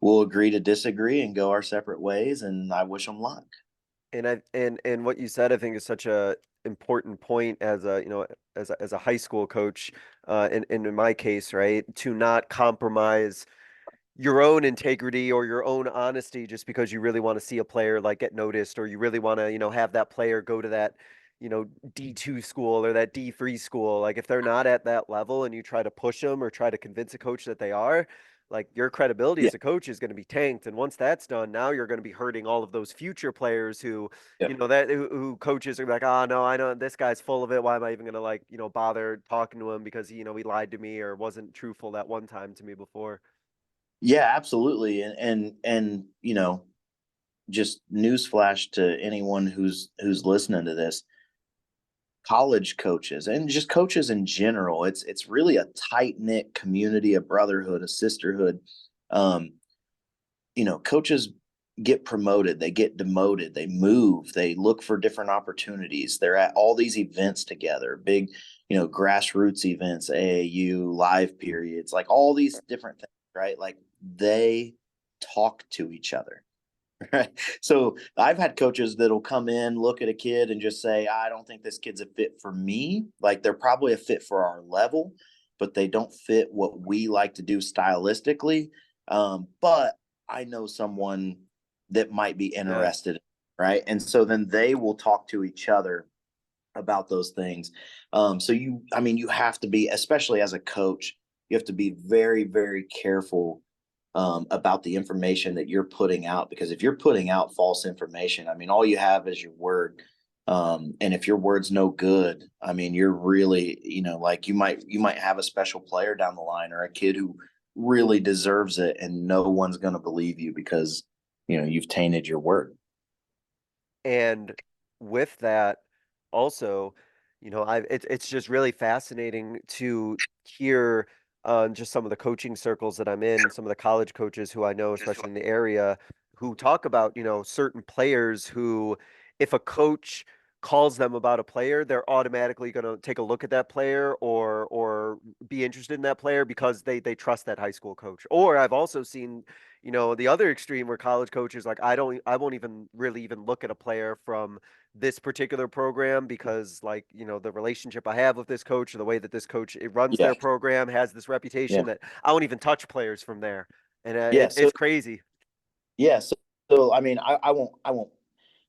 we'll agree to disagree and go our separate ways. And I wish them luck. And what you said, I think, is such a important point as a as a high school coach, in my case, right, to not compromise your own integrity or your own honesty just because you really want to see a player like get noticed, or you really want to, have that player go to that, D2 school or that D3 school. Like if they're not at that level and you try to push them or try to convince a coach that they are, like your credibility Yeah. as a coach is going to be tanked. And once that's done, now you're going to be hurting all of those future players who, Yeah. who coaches are like, oh no, I know this guy's full of it. Why am I even going to like, bother talking to him because, he lied to me or wasn't truthful that one time to me before. Yeah, absolutely. And just newsflash to anyone who's listening to this, college coaches and just coaches in general, it's really a tight-knit community, a brotherhood, a sisterhood. um Coaches get promoted, they get demoted, they move, they look for different opportunities, they're at all these events together, big, grassroots events, AAU live periods, like all these different things, right? Like they talk to each other. Right. So I've had coaches that'll come in, look at a kid and just say, I don't think this kid's a fit for me. Like they're probably a fit for our level, but they don't fit what we like to do stylistically. But I know someone that might be Yeah. interested, right? And so then they will talk to each other about those things. So you have to be, especially as a coach, you have to be very, very careful about the information that you're putting out, because if you're putting out false information, I mean, all you have is your word. And if your word's no good, I mean, you're really, like you might have a special player down the line or a kid who really deserves it, and no one's going to believe you because you've tainted your word. And with that, also, it's just really fascinating to hear just some of the coaching circles that I'm in, some of the college coaches who I know, especially in the area, who talk about, certain players who, if a coach calls them about a player, they're automatically going to take a look at that player or be interested in that player because they trust that high school coach. Or I've also seen the other extreme where college coaches like I won't even really even look at a player from this particular program because like, the relationship I have with this coach or the way that this coach it runs Yeah. their program has this reputation Yeah. that I won't even touch players from there. And Yeah. it's So, crazy. yeah. So I mean, I won't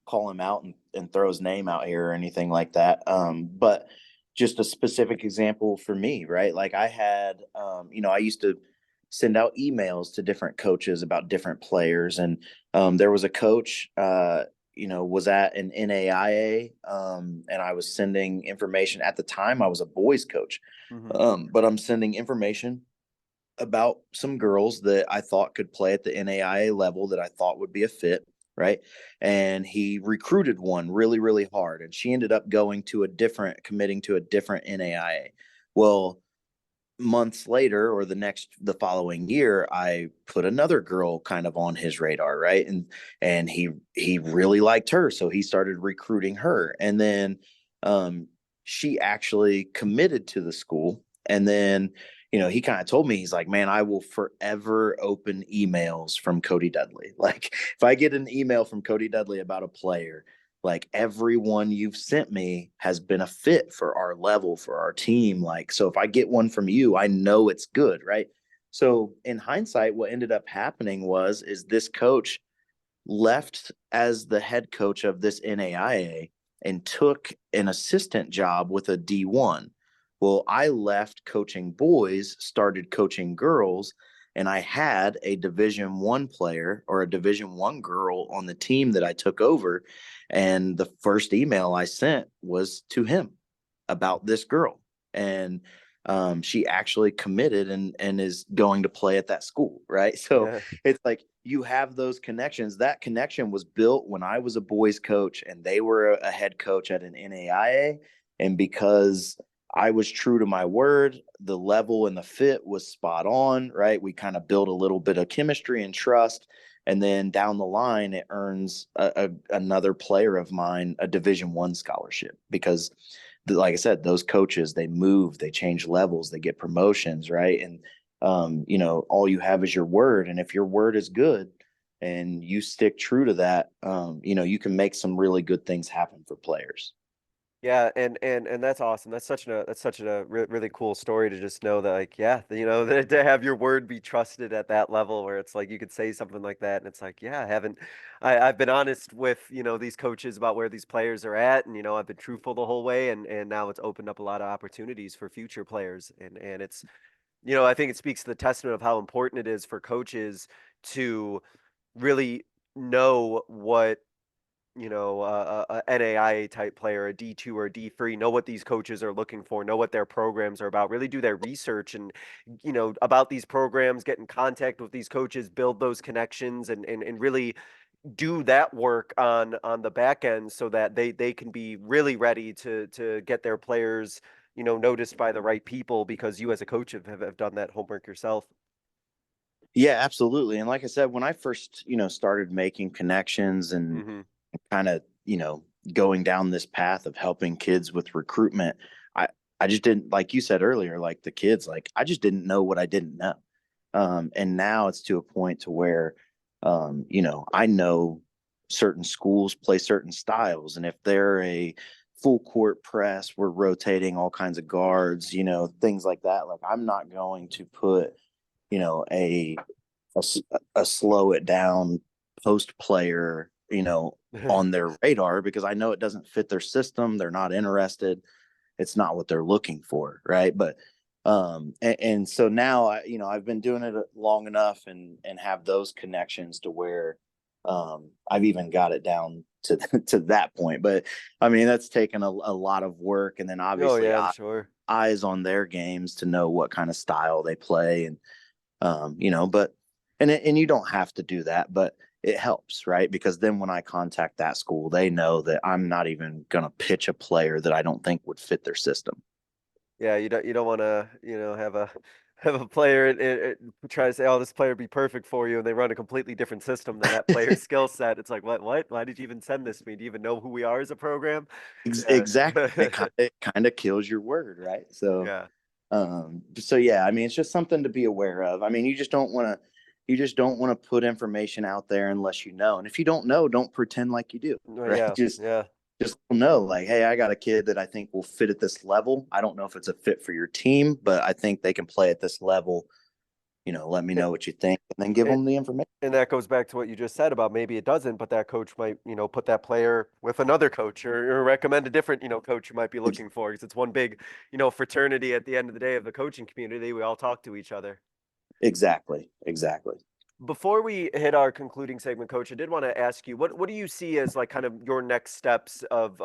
call him out and throw his name out here or anything like that. But just a specific example for me, right? Like I had, I used to send out emails to different coaches about different players, and there was a coach, was at an NAIA, and I was sending information. At the time, I was a boys coach, Hmm. but I'm sending information about some girls that I thought could play at the NAIA level that I thought would be a fit, right? And he recruited one really, really hard, and she ended up committing to a different NAIA. Well, months later, or the following year, I put another girl kind of on his radar, right? And he really liked her, so he started recruiting her, and then um, she actually committed to the school. And then he kind of told me, he's like, man, I will forever open emails from Cody Dudley. Like if I get an email from Cody Dudley about a player, like everyone you've sent me has been a fit for our level, for our team. Like, so if I get one from you, I know it's good, right? So in hindsight, what ended up happening is this coach left as the head coach of this NAIA and took an assistant job with a D1. Well, I left coaching boys, started coaching girls, and I had a Division 1 player or a Division 1 girl on the team that I took over. And the first email I sent was to him about this girl. And she actually committed and is going to play at that school, right? So Yeah. it's like you have those connections. That connection was built when I was a boys coach and they were a head coach at an NAIA. And because I was true to my word, the level and the fit was spot on, right? We kind of built a little bit of chemistry and trust. And then down the line, it earns another player of mine a Division 1 scholarship because, like I said, those coaches, they move, they change levels, they get promotions, right? And all you have is your word. And if your word is good and you stick true to that, you can make some really good things happen for players. Yeah, and that's awesome. That's such a really cool story to just know that like yeah, that to have your word be trusted at that level where it's like you could say something like that and it's like yeah, I've been honest with, these coaches about where these players are at and I've been truthful the whole way and now it's opened up a lot of opportunities for future players and it's I think it speaks to the testament of how important it is for coaches to really know what NAIA type player, a D2 or a D3, know what these coaches are looking for, know what their programs are about, really do their research and, about these programs, get in contact with these coaches, build those connections and really, do that work on the back end so that they can be really ready to get their players, noticed by the right people, because you as a coach have done that homework yourself. Yeah, absolutely. And like I said, when I first, started making connections and Hmm. kind of, going down this path of helping kids with recruitment, I I just didn't, like you said earlier, like the kids, like I just didn't know what I didn't know. And now it's to a point to where, I know certain schools play certain styles, and if they're a full court press, we're rotating all kinds of guards, things like that. Like I'm not going to put, you know, a, a slow it down post player, on their radar, because I know it doesn't fit their system. They're not interested. It's not what they're looking for. Right. But, and so now I've been doing it long enough and have those connections to where, I've even got it down to, to that point. But I mean, that's taken a lot of work. And then Oh obviously yeah, I'm sure. eyes on their games to know what kind of style they play. And, but and you don't have to do that, but it helps, right? Because then when I contact that school, they know that I'm not even going to pitch a player that I don't think would fit their system. Yeah, you don't want to, have a have a player try to say, "Oh, this player would be perfect for you," and they run a completely different system than that player's skill set. It's like, what? Why did you even send this to me? Do you even know who we are as a program? Yeah. Exactly. It kind of kills your word, right? So, Yeah. so yeah, I mean, it's just something to be aware of. I mean, you just don't want to put information out there unless you know. And if you don't know, don't pretend like you do, Well, right? yeah. Just Yeah. just know, like, hey, I got a kid that I think will fit at this level. I don't know if it's a fit for your team, but I think they can play at this level. Let me know what you think, and then give It, them the information. and that goes back to what you just said about maybe it doesn't, but that coach might, put that player with another coach, or recommend a different, coach you might be looking for, because it's one big, fraternity at the end of the day of the coaching community. We all talk to each other. Exactly, exactly. Before we hit our concluding segment, Coach, I did want to ask you, what do you see as like kind of your next steps of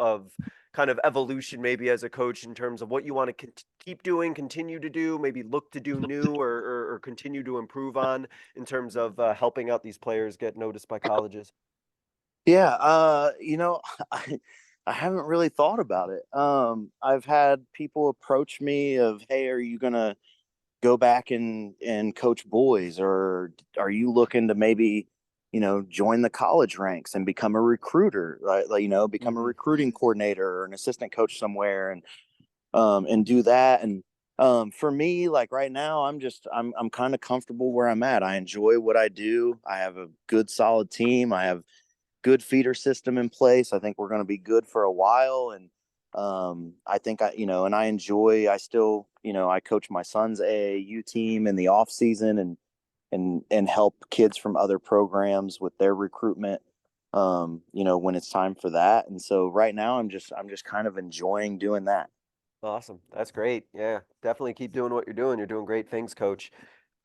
kind of evolution, maybe as a coach, in terms of what you want to keep doing, continue to do, maybe look to do new, or continue to improve on, in terms of helping out these players get noticed by colleges? Yeah, I I haven't really thought about it. I've had people approach me of, hey, are you gonna go back and coach boys, or are you looking to maybe, join the college ranks and become a recruiter, right? Like, become a Hmm. recruiting coordinator or an assistant coach somewhere, and do that. And for me, like right now, I'm kind of comfortable where I'm at. I enjoy what I do. I have a good solid team. I have good feeder system in place. I think we're going to be good for a while. And I think and I still, I coach my son's AAU team in the off season, and help kids from other programs with their recruitment, when it's time for that. And so right now I'm just kind of enjoying doing that. Awesome. That's great. Yeah, definitely keep doing what you're doing. You're doing great things, Coach.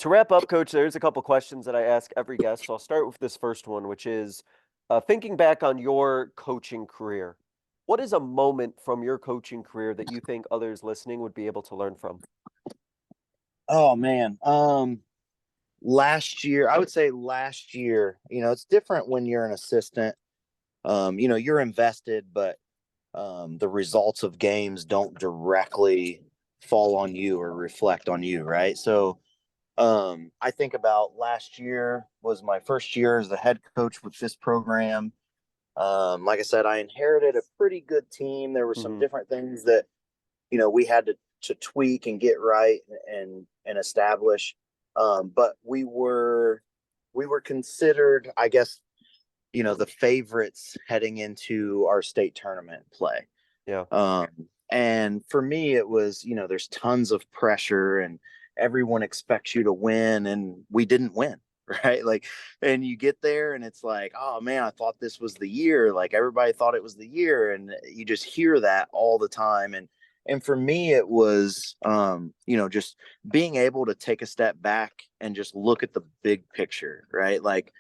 To wrap up, Coach, there's a couple questions that I ask every guest. So I'll start with this first one, which is, thinking back on your coaching career, what is a moment from your coaching career that you think others listening would be able to learn from? Oh man. Last year, I would say last year, it's different when you're an assistant. You're invested, but the results of games don't directly fall on you or reflect on you, right? So I think about last year was my first year as the head coach with this program. Like I said, I inherited a pretty good team. There were some Hmm. different things that we had to tweak and get right and establish. But we were considered, I guess, the favorites heading into our state tournament play. Yeah. Um, and for me, it was, there's tons of pressure and everyone expects you to win, and we didn't win. Right. Like, and you get there and it's like, oh man, I thought this was the year. Like everybody thought it was the year. And you just hear that all the time. And for me, it was, just being able to take a step back and just look at the big picture. Right. Like,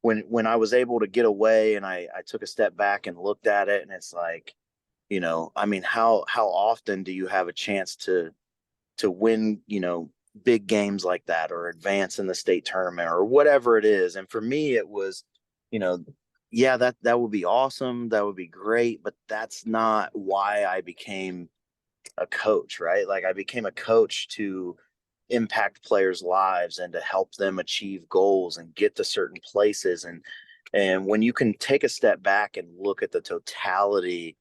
when I was able to get away and I took a step back and looked at it, and it's like, I mean, how often do you have a chance to win, big games like that, or advance in the state tournament or whatever it is? And for me, it was, you know, yeah, that would be awesome. That would be great, but that's not why I became a coach, right? Like I became a coach to impact players' lives and to help them achieve goals and get to certain places. And when you can take a step back and look at the totality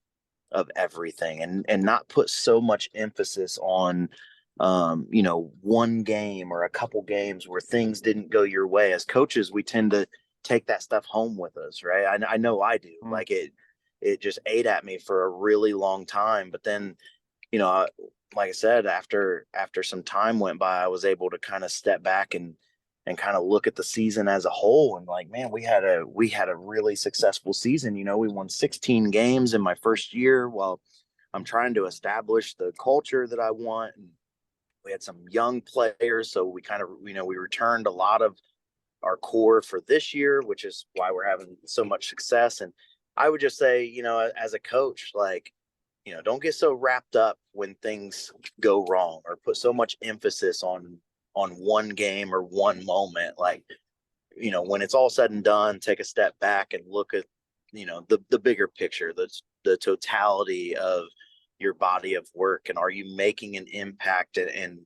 of everything and not put so much emphasis on one game or a couple games where things didn't go your way. As coaches, we tend to take that stuff home with us, right? I know I do. Mm. Like it just ate at me for a really long time. But then, you know, like I said, after some time went by, I was able to kind of step back and kind of look at the season as a whole, and like, man, we had a really successful season. We won 16 games in my first year while I'm trying to establish the culture that I want. And we had some young players, so we kind of, we returned a lot of our core for this year, which is why we're having so much success. And I would just say, as a coach, like, don't get so wrapped up when things go wrong or put so much emphasis on one game or one moment. Like, when it's all said and done, take a step back and look at, the bigger picture, the totality of your body of work. And are you making an impact and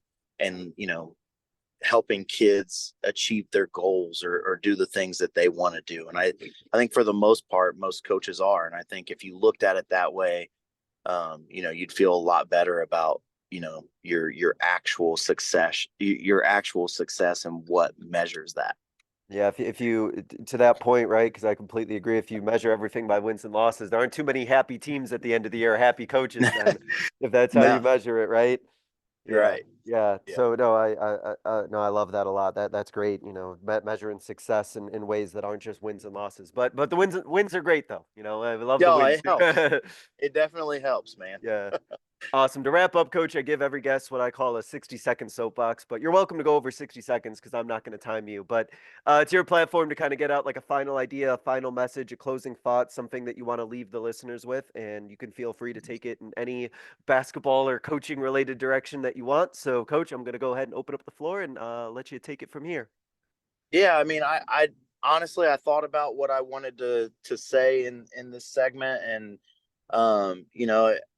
helping kids achieve their goals or do the things that they want to do? And I think for the most part, most coaches are. And I think if you looked at it that way, you'd feel a lot better about, your actual success, and what measures that. Yeah, if you to that point, right? Because I completely agree. If you measure everything by wins and losses, there aren't too many happy teams at the end of the year, happy coaches then, if that's how you No, measure it, right? Yeah, right. yeah. Yeah. So no, no, I love that a lot. That's great. Measuring success in ways that aren't just wins and losses. But the wins are great though. I love the Yeah, wins. it helps. It definitely helps, man. Yeah. Awesome. To wrap up, Coach, I give every guest what I call a 60-second soapbox, but you're welcome to go over 60 seconds because I'm not going to time you. But it's your platform to kind of get out like a final idea, a final message, a closing thought, something that you want to leave the listeners with. And you can feel free to take it in any basketball or coaching related direction that you want. So, Coach, I'm going to go ahead and open up the floor and let you take it from here. Yeah, I mean, I honestly, I thought about what I wanted to say in this segment, and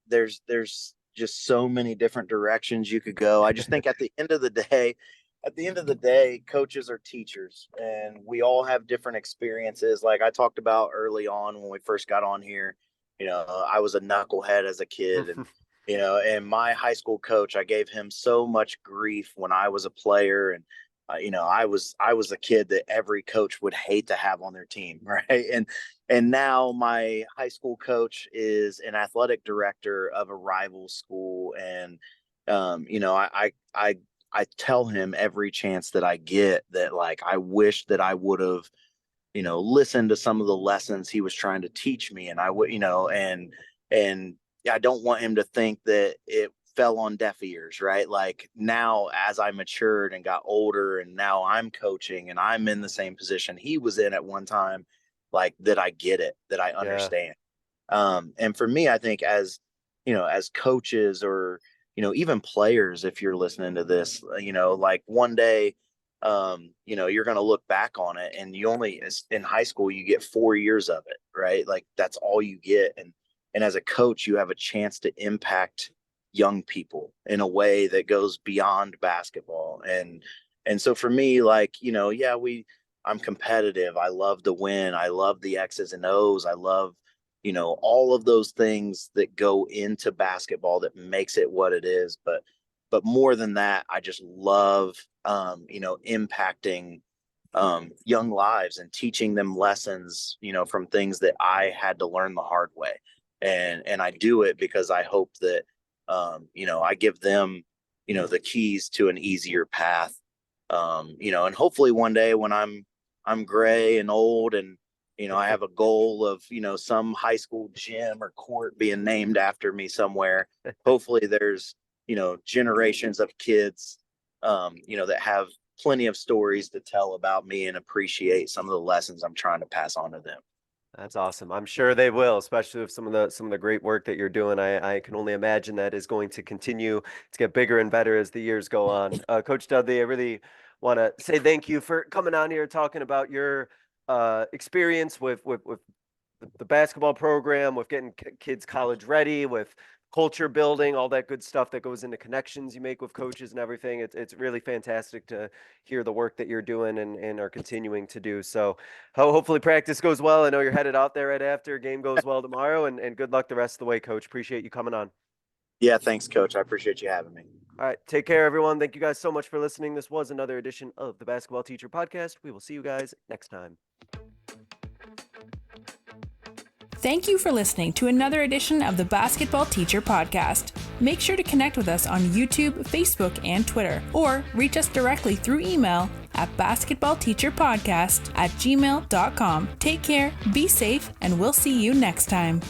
there's just so many different directions you could go. I just think at the end of the day, coaches are teachers, and we all have different experiences. Like I talked about early on when we first got on here, I was a knucklehead as a kid, and my high school coach, I gave him so much grief when I was a player. And I was a kid that every coach would hate to have on their team, right? And now my high school coach is an athletic director of a rival school. And I tell him every chance that I get that, like, I wish that I would have listened to some of the lessons he was trying to teach me. And I would, and I don't want him to think that it fell on deaf ears, right? Like now, as I matured and got older, and now I'm coaching and I'm in the same position he was in at one time, like that I get it, that I Yeah. understand. And for me, I think as coaches, or even players, if you're listening to this, like one day, you're going to look back on it, and you only, in high school, you get 4 years of it, right? Like that's all you get. And as a coach, you have a chance to impact young people in a way that goes beyond basketball. And so for me, like, yeah, I'm competitive. I love to win. I love the X's and O's. I love, all of those things that go into basketball that makes it what it is. But more than that, I just love, impacting young lives and teaching them lessons, from things that I had to learn the hard way. And I do it because I hope that, I give them, the keys to an easier path. And hopefully one day when I'm gray and old, and I have a goal of, some high school gym or court being named after me somewhere. Hopefully there's, generations of kids, that have plenty of stories to tell about me and appreciate some of the lessons I'm trying to pass on to them. That's awesome. I'm sure they will, especially with some of the great work that you're doing. I can only imagine that is going to continue to get bigger and better as the years go on. Coach Dudley, I really want to say thank you for coming on here talking about your experience with the basketball program, with getting kids college ready, with culture building, all that good stuff that goes into connections you make with coaches and everything. It's really fantastic to hear the work that you're doing and are continuing to do. So hopefully practice goes well. I know you're headed out there right after. Game goes well tomorrow, and good luck the rest of the way, Coach. Appreciate you coming on. Yeah, thanks, Coach. I appreciate you having me. All right, take care, everyone. Thank you guys so much for listening. This was another edition of the Basketball Teacher Podcast. We will see you guys next time. Thank you for listening to another edition of the Basketball Teacher Podcast. Make sure to connect with us on YouTube, Facebook, and Twitter, or reach us directly through email at basketballteacherpodcast@gmail.com. Take care, be safe, and we'll see you next time.